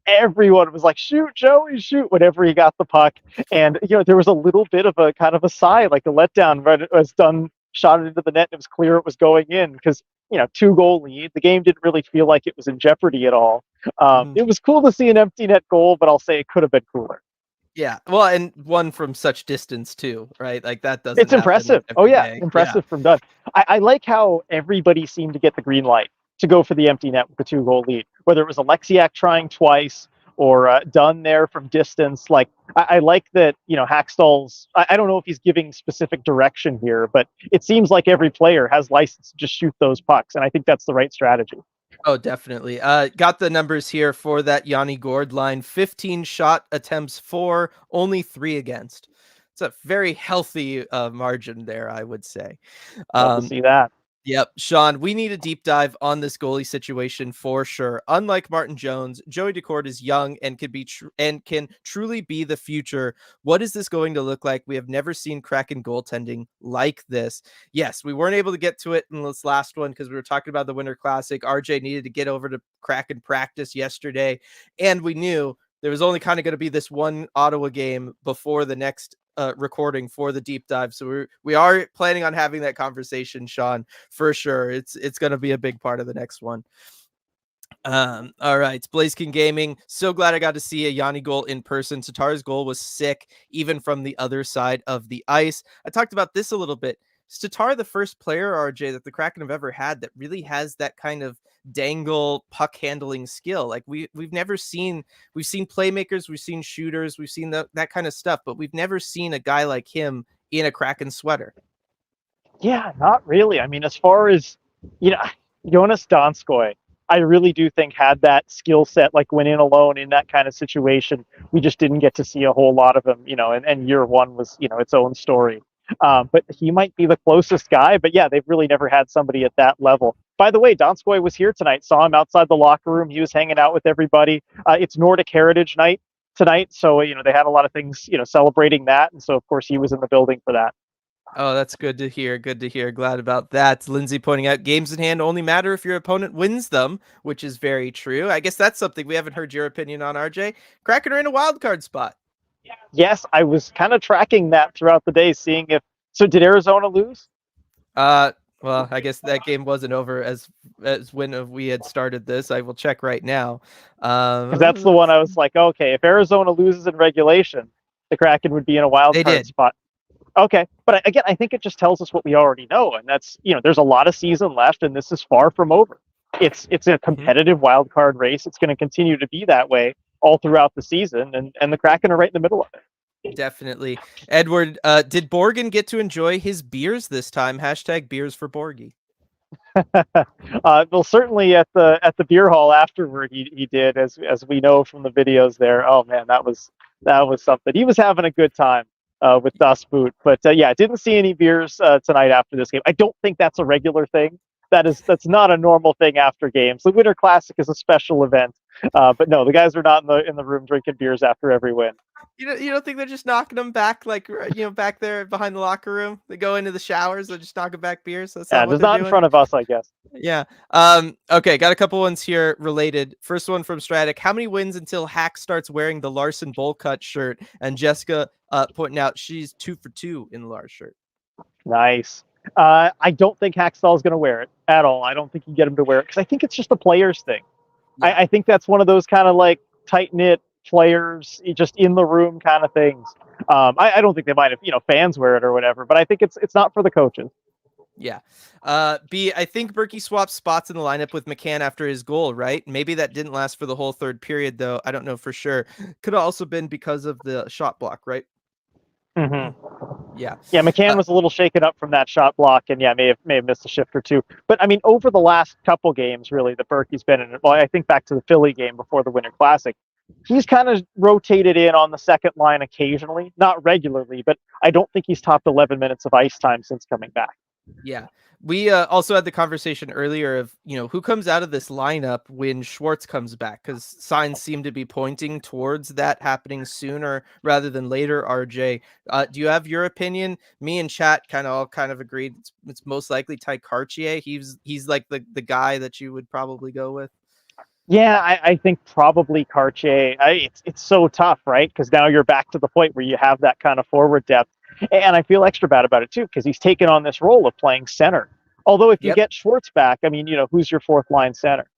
Everyone was like, shoot, Joey, shoot, whenever he got the puck. And, there was a little bit of a kind of a sigh, like a letdown, right? It was done, shot it into the net. And it was clear it was going in because, 2-goal lead. The game didn't really feel like it was in jeopardy at all. It was cool to see an empty net goal, but I'll say it could have been cooler. Yeah. Well, and one from such distance too, right? Like that doesn't. It's impressive. Oh yeah. Impressive from Dunn. I like how everybody seemed to get the green light to go for the empty net with the 2-goal lead, whether it was Alexiak trying twice or Dunn there from distance. Like I like that, Hackstall's, I don't know if he's giving specific direction here, but it seems like every player has license to just shoot those pucks. And I think that's the right strategy. Oh, definitely. Got the numbers here for that Yanni Gourde line. 15 shot attempts for, only 3 against. It's a very healthy margin there, I would say. Love to see that. Yep. Sean, we need a deep dive on this goalie situation for sure. Unlike Martin Jones, Joey Daccord is young and can truly be the future. What is this going to look like? We have never seen Kraken goaltending like this. Yes, we weren't able to get to it in this last one because we were talking about the Winter Classic. RJ needed to get over to Kraken practice yesterday, and we knew there was only kind of going to be this one Ottawa game before the next recording for the deep dive. So we are planning on having that conversation, Sean, for sure. It's going to be a big part of the next one. All right, Blaze King Gaming. So glad I got to see a Yanni goal in person. Tatar's goal was sick, even from the other side of the ice. I talked about this a little bit. Is Tatar the first player, RJ, that the Kraken have ever had that really has that kind of dangle puck handling skill? Like we've seen playmakers, we've seen shooters, we've seen that kind of stuff, but we've never seen a guy like him in a Kraken sweater. Yeah, not really. I mean, as far as, Jonas Donskoy, I really do think had that skill set, like went in alone in that kind of situation. We just didn't get to see a whole lot of him, and year one was, its own story. But he might be the closest guy. But yeah, they've really never had somebody at that level. By the way, Donskoy was here tonight. Saw him outside the locker room. He was hanging out with everybody. It's Nordic Heritage Night tonight, so they had a lot of things, celebrating that, and so of course he was in the building for that. Oh, that's good to hear. Good to hear. Glad about that. Lindsay pointing out games in hand only matter if your opponent wins them, which is very true. I guess that's something we haven't heard your opinion on, RJ. Kraken are in a wild card spot. Yes, I was kind of tracking that throughout the day, seeing if. So did Arizona lose? Well, I guess that game wasn't over as when we had started this. I will check right now. Because that's the one I was like, okay, if Arizona loses in regulation, the Kraken would be in a wild card spot. Okay, but again, I think it just tells us what we already know, and that's, there's a lot of season left, and this is far from over. it's a competitive wild card race. It's going to continue to be that way all throughout the season, and the Kraken are right in the middle of it. Definitely. Edward, did Borgen get to enjoy his beers this time? Hashtag beers for Borgie. Well, certainly at the beer hall afterward, he did, as we know from the videos there. Oh man, that was something. He was having a good time with Das Boot, but yeah, didn't see any beers tonight after this game. I don't think that's a regular thing. That's not a normal thing after games. The Winter Classic is a special event, but no, the guys are not in the room drinking beers after every win. You don't think they're just knocking them back, like, back there behind the locker room? They go into the showers, they're just knocking back beers. That's not what Just they're not doing. in front of us, I guess. Yeah. Okay, got a couple ones here related. First one from Stratic. How many wins until Hack starts wearing the Larson bowl cut shirt? And Jessica pointing out she's 2 for 2 in the Lars shirt. Nice. I don't think Hackstall is going to wear it at all. I don't think you get him to wear it because I think it's just a players thing. Yeah. I think that's one of those kind of like tight knit players, just in the room kind of things. I don't think they might have fans wear it or whatever, but I think it's not for the coaches. Yeah. B, I think Berkey swapped spots in the lineup with McCann after his goal, right? Maybe that didn't last for the whole third period, though. I don't know for sure. Could have also been because of the shot block, right? Mm-hmm. Yeah. Yeah, McCann was a little shaken up from that shot block, and yeah, may have missed a shift or two. But I mean, over the last couple games, really, that Berkey's been in. Well, I think back to the Philly game before the Winter Classic, he's kind of rotated in on the second line occasionally, not regularly, but I don't think he's topped 11 minutes of ice time since coming back. Yeah. We also had the conversation earlier of, who comes out of this lineup when Schwartz comes back, because signs seem to be pointing towards that happening sooner rather than later. RJ, do you have your opinion? Me and chat kind of agreed it's most likely Ty Cartier. He's like the guy that you would probably go with. Yeah, I think probably Cartier. It's so tough, right? Because now you're back to the point where you have that kind of forward depth. And I feel extra bad about it, too, because he's taken on this role of playing center. Although if you get Schwartz back, I mean, who's your fourth line center?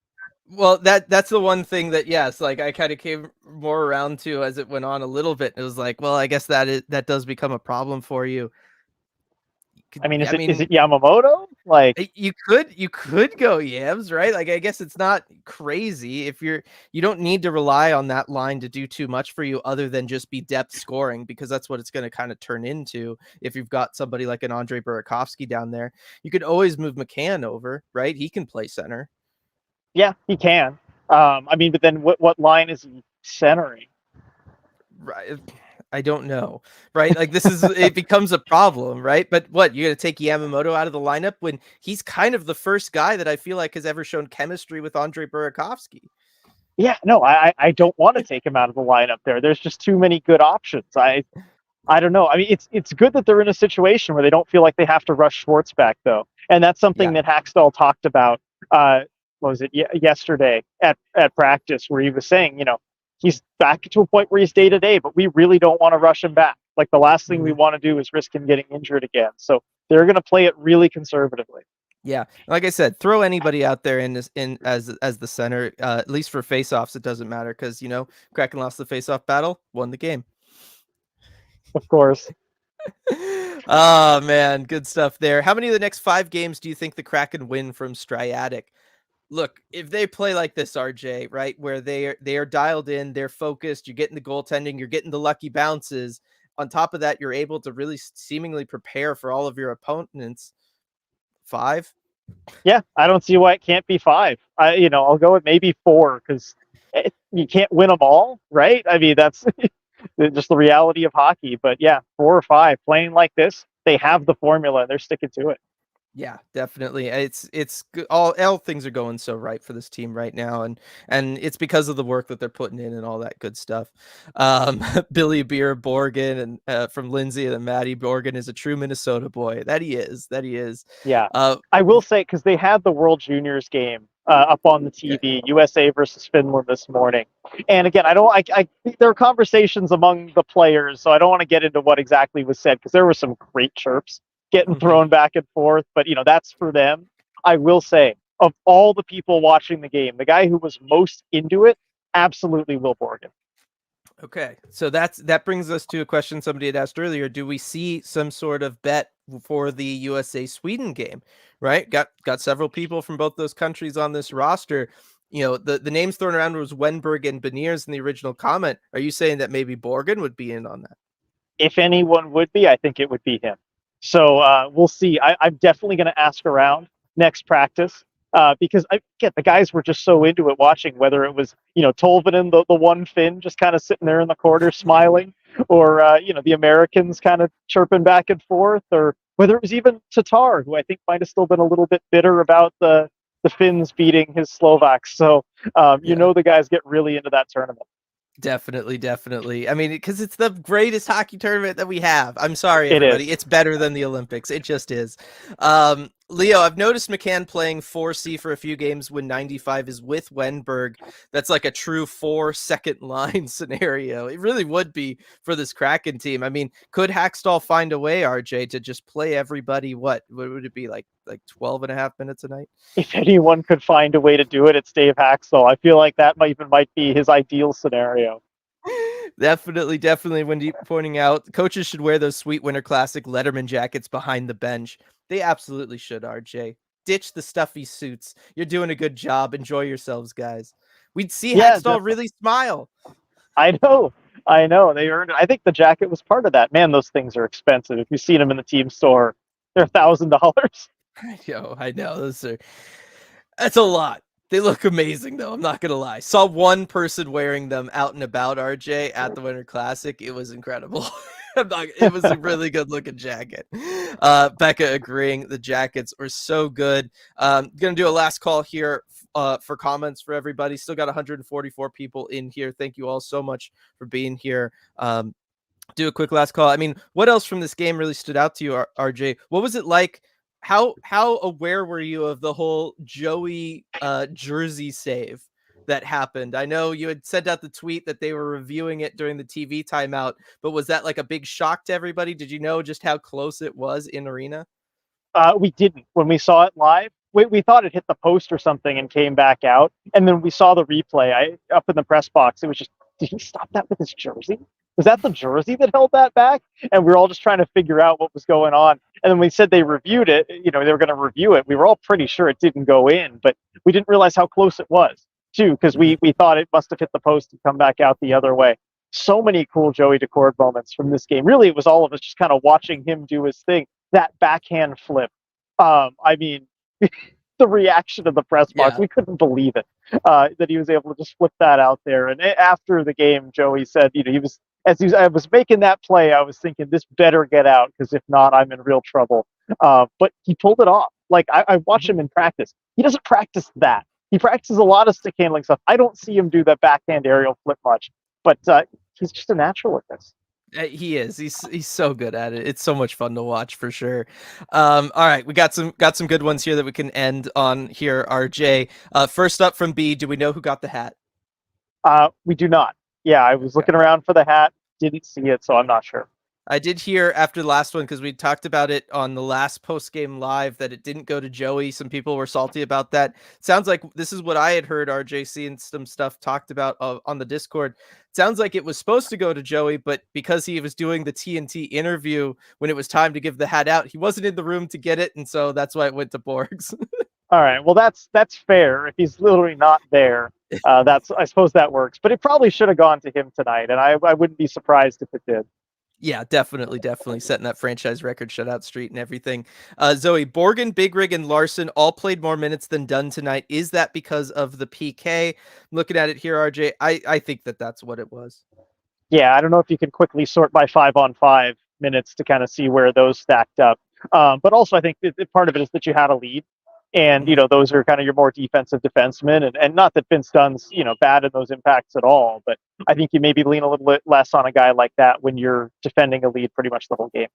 Well, that's the one thing that, yes, like I kind of came more around to as it went on a little bit. It was like, well, I guess that does become a problem for you. I mean, is it Yamamoto? Like you could go Yams, right? Like, I guess it's not crazy if you don't need to rely on that line to do too much for you other than just be depth scoring, because that's what it's going to kind of turn into. If you've got somebody like an Andre Burakovsky down there, you could always move McCann over, right? He can play center. Yeah, he can. I mean, but then what line is he centering? Right. I don't know, right? Like it becomes a problem, right? But what, you're going to take Yamamoto out of the lineup when he's kind of the first guy that I feel like has ever shown chemistry with Andre Burakovsky? Yeah, no, I don't want to take him out of the lineup there. There's just too many good options. I don't know. I mean, it's good that they're in a situation where they don't feel like they have to rush Schwartz back, though. And that's something that Hackstall talked about, what was it, yesterday at practice, where he was saying, he's back to a point where he's day-to-day, but we really don't want to rush him back. Like, the last thing we want to do is risk him getting injured again. So they're going to play it really conservatively. Yeah, like I said, throw anybody out there in as the center, at least for faceoffs. It doesn't matter because Kraken lost the faceoff battle, won the game. Of course. Oh man, good stuff there. How many of the next 5 games do you think the Kraken win from Striatic? Look, if they play like this, RJ, right, where they are dialed in, they're focused, you're getting the goaltending, you're getting the lucky bounces. On top of that, you're able to really seemingly prepare for all of your opponents. 5? Yeah, I don't see why it can't be 5. I'll go with maybe 4 because you can't win them all, right? I mean, that's just the reality of hockey. But yeah, 4 or 5 playing like this, they have the formula and they're sticking to it. Yeah, definitely. It's good. All things are going so right for this team right now, and it's because of the work that they're putting in and all that good stuff. Billy Beer Borgen and from Lindsay and Maddie Borgen is a true Minnesota boy. That he is. Yeah. I will say, because they had the World Juniors game up on the TV, USA versus Finland this morning, and again, I there are conversations among the players, so I don't want to get into what exactly was said because there were some great chirps getting thrown back and forth, but that's for them. I will say, of all the people watching the game, the guy who was most into it, absolutely Will Borgen. Okay, so that brings us to a question somebody had asked earlier. Do we see some sort of bet for the USA Sweden game? Right, got several people from both those countries on this roster. The names thrown around was Wenberg and Beniers in the original comment. Are you saying that maybe Borgen would be in on that? If anyone would be, I think it would be him. So we'll see. I'm definitely going to ask around next practice because I get the guys were just so into it watching, whether it was, Tolvanen, the one Finn just kind of sitting there in the corner smiling, or, the Americans kind of chirping back and forth, or whether it was even Tatar, who I think might have still been a little bit bitter about the Finns beating his Slovaks. So, Yeah. the guys get really into that tournament. Definitely, definitely. I mean, because it's the greatest hockey tournament that we have. I'm sorry, It everybody. is. It's better than the Olympics. It just is. Leo, I've noticed McCann playing 4C for a few games when 95 is with Wenberg. That's like a true 4 second line scenario. It really would be for this Kraken team. I mean, could Hackstall find a way, RJ, to just play everybody? What would it be like 12 and a half minutes a night? If anyone could find a way to do it, it's Dave Haxel. I feel like that might be his ideal scenario. Definitely. Wendy pointing out coaches should wear those sweet Winter Classic Letterman jackets behind the bench. They absolutely should, RJ. Ditch the stuffy suits. You're doing a good job. Enjoy yourselves, guys. We'd see Yeah, Hackstall definitely. really smile. I know. I know. They earned it. I think the jacket was part of that. Man, those things are expensive. If you've seen them in the team store, they're $1,000. I know. That's a lot. They look amazing, though. I'm not gonna lie. Saw one person wearing them out and about, RJ, at the Winter Classic. It was incredible. It was a really good looking jacket. Becca agreeing. The jackets are so good. Gonna do a last call here for comments for everybody. Still got 144 people in here. Thank you all so much for being here. Do a quick last call. I mean, what else from this game really stood out to you, RJ? What was it like? How aware were you of the whole Joey jersey save that happened? I know you had sent out the tweet that they were reviewing it during the TV timeout, but was that like a big shock to everybody? Did you know just how close it was in arena? We didn't. When we saw it live, we thought it hit the post or something and came back out. And then we saw the replay. Up in the press box, it was just, did he stop that with his jersey? Was that the jersey that held that back? And we were all just trying to figure out what was going on. And then we said they reviewed it, they were going to review it. We were all pretty sure it didn't go in, but we didn't realize how close it was, too, because we thought it must have hit the post and come back out the other way. So many cool Joey Daccord moments from this game. Really, it was all of us just kind of watching him do his thing. That backhand flip. I mean, the reaction of the press box, Yeah. we couldn't believe it that he was able to just flip that out there. And after the game, Joey said, I was making that play, I was thinking this better get out because if not, I'm in real trouble. But he pulled it off. Like I watch him in practice. He doesn't practice that. He practices a lot of stick handling stuff. I don't see him do that backhand aerial flip much, but he's just a natural at this. He is. He's so good at it. It's so much fun to watch for sure. All right, we got some good ones here that we can end on here. RJ, first up from B, do we know who got the hat? We do not. Yeah, I was Okay. looking around for the hat, didn't see it, so I'm not sure. I did hear after the last one because we talked about it on the last post game live that it didn't go to Joey. Some people were salty about that. Sounds like this is what I had heard RJC and some stuff talked about on the Discord. Sounds like it was supposed to go to Joey, but because he was doing the TNT interview when it was time to give the hat out, he wasn't in the room to get it, and so that's why it went to Borgs. All right. Well, that's fair. If he's literally not there, I suppose that works. But it probably should have gone to him tonight, and I wouldn't be surprised if it did. Yeah, definitely setting that franchise record shutout streak and everything. Zoe, Borgen, Big Rig, and Larson all played more minutes than Dunn tonight. Is that because of the PK? Looking at it here, RJ, I think that's what it was. Yeah, I don't know if you can quickly sort by 5-on-5 minutes to kind of see where those stacked up. But also, I think part of it is that you had a lead. And, those are kind of your more defensive defensemen. And not that Vince Dunn's, bad in those impacts at all. But I think you maybe lean a little bit less on a guy like that when you're defending a lead pretty much the whole game.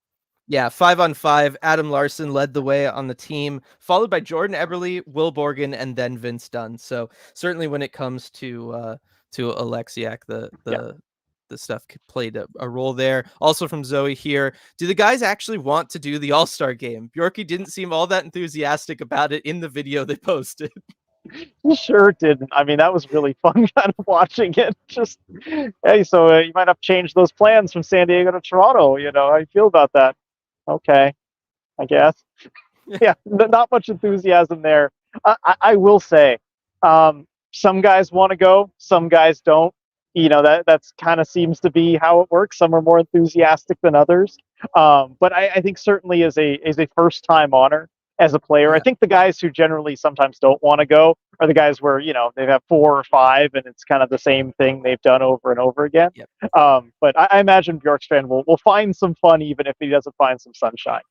Yeah, 5-on-5. Adam Larson led the way on the team, followed by Jordan Eberle, Will Borgen, and then Vince Dunn. So certainly when it comes to Alexiak, the stuff played a role there. Also from Zoe here, do the guys actually want to do the All-Star game? Bjorky didn't seem all that enthusiastic about it in the video they posted. He sure didn't. I mean, that was really fun kind of watching it. Just, hey, so you might have to change those plans from San Diego to Toronto. How you feel about that? Okay, I guess. Yeah, not much enthusiasm there. I will say, some guys want to go, some guys don't. That's kind of seems to be how it works. Some are more enthusiastic than others. But I think certainly as a first time honor as a player, I Yeah. think the guys who generally sometimes don't want to go are the guys where they have 4 or 5 and it's kind of the same thing they've done over and over again. Yep. But I imagine Bjorkstrand will find some fun even if he doesn't find some sunshine.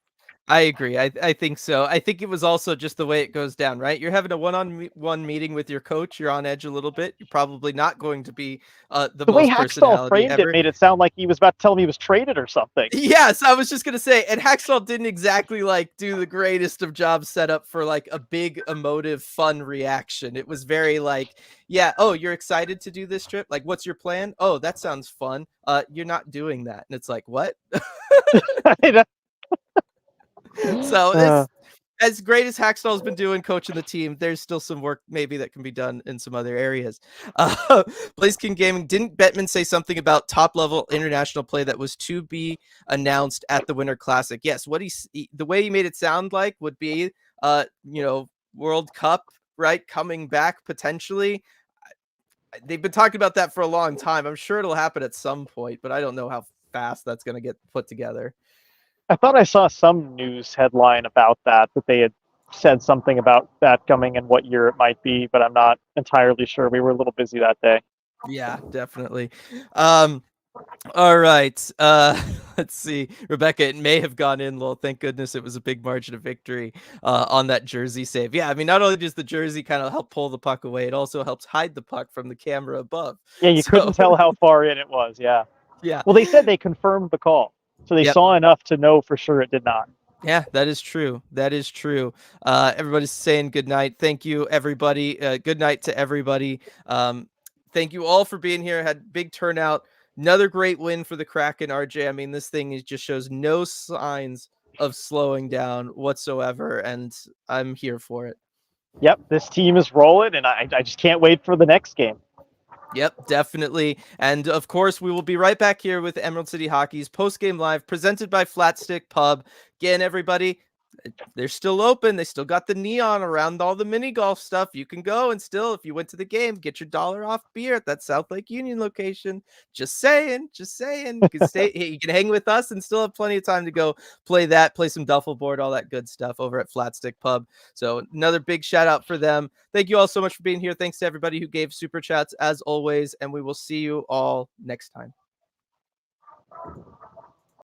I agree. I think so. I think it was also just the way it goes down, right? You're having a one-on-one meeting with your coach. You're on edge a little bit. You're probably not going to be the The way most Hackstall personality framed it ever. made it sound like he was about to tell him he was traded or something. Yes, I was just gonna say, and Hacksaw didn't exactly like do the greatest of jobs set up for like a big emotive, fun reaction. It was very like, yeah, oh, you're excited to do this trip? Like, what's your plan? Oh, that sounds fun. You're not doing that. And it's like, what? So Uh, it's as great as Hackstall's been doing coaching the team, there's still some work maybe that can be done in some other areas. Blaze King Gaming, didn't Bettman say something about top level international play that was to be announced at the Winter Classic? Yes, what the way he made it sound like would be World Cup, right, coming back potentially. They've been talking about that for a long time. I'm sure it'll happen at some point, but I don't know how fast that's going to get put together. I thought I saw some news headline about that they had said something about that coming and what year it might be, but I'm not entirely sure. We were a little busy that day. Yeah, definitely. All right. Let's see. Rebecca, it may have gone in, lol. Thank goodness it was a big margin of victory on that jersey save. Yeah, I mean, not only does the jersey kind of help pull the puck away, it also helps hide the puck from the camera above. Yeah, you So, couldn't tell how far in it was. Yeah. yeah. Well, they said they confirmed the call, so they Yep. saw enough to know for sure it did not. Yeah, that is true. That is true. Everybody's saying good night. Thank you, everybody. Good night to everybody. Thank you all for being here. Had big turnout. Another great win for the Kraken, RJ. I mean, this thing just shows no signs of slowing down whatsoever, and I'm here for it. Yep, this team is rolling, and I just can't wait for the next game. Yep, definitely. And of course, we will be right back here with Emerald City Hockey's post-game live presented by Flatstick Pub. Again, everybody, they're still open. They still got the neon around all the mini golf stuff. You can go and still, if you went to the game, get your $1 off beer at that South Lake Union location. Just saying, just saying. You can stay, you can hang with us and still have plenty of time to go play that, play some duffel board, all that good stuff over at Flatstick Pub. So another big shout out for them. Thank you all so much for being here. Thanks to everybody who gave super chats as always, and we will see you all next time.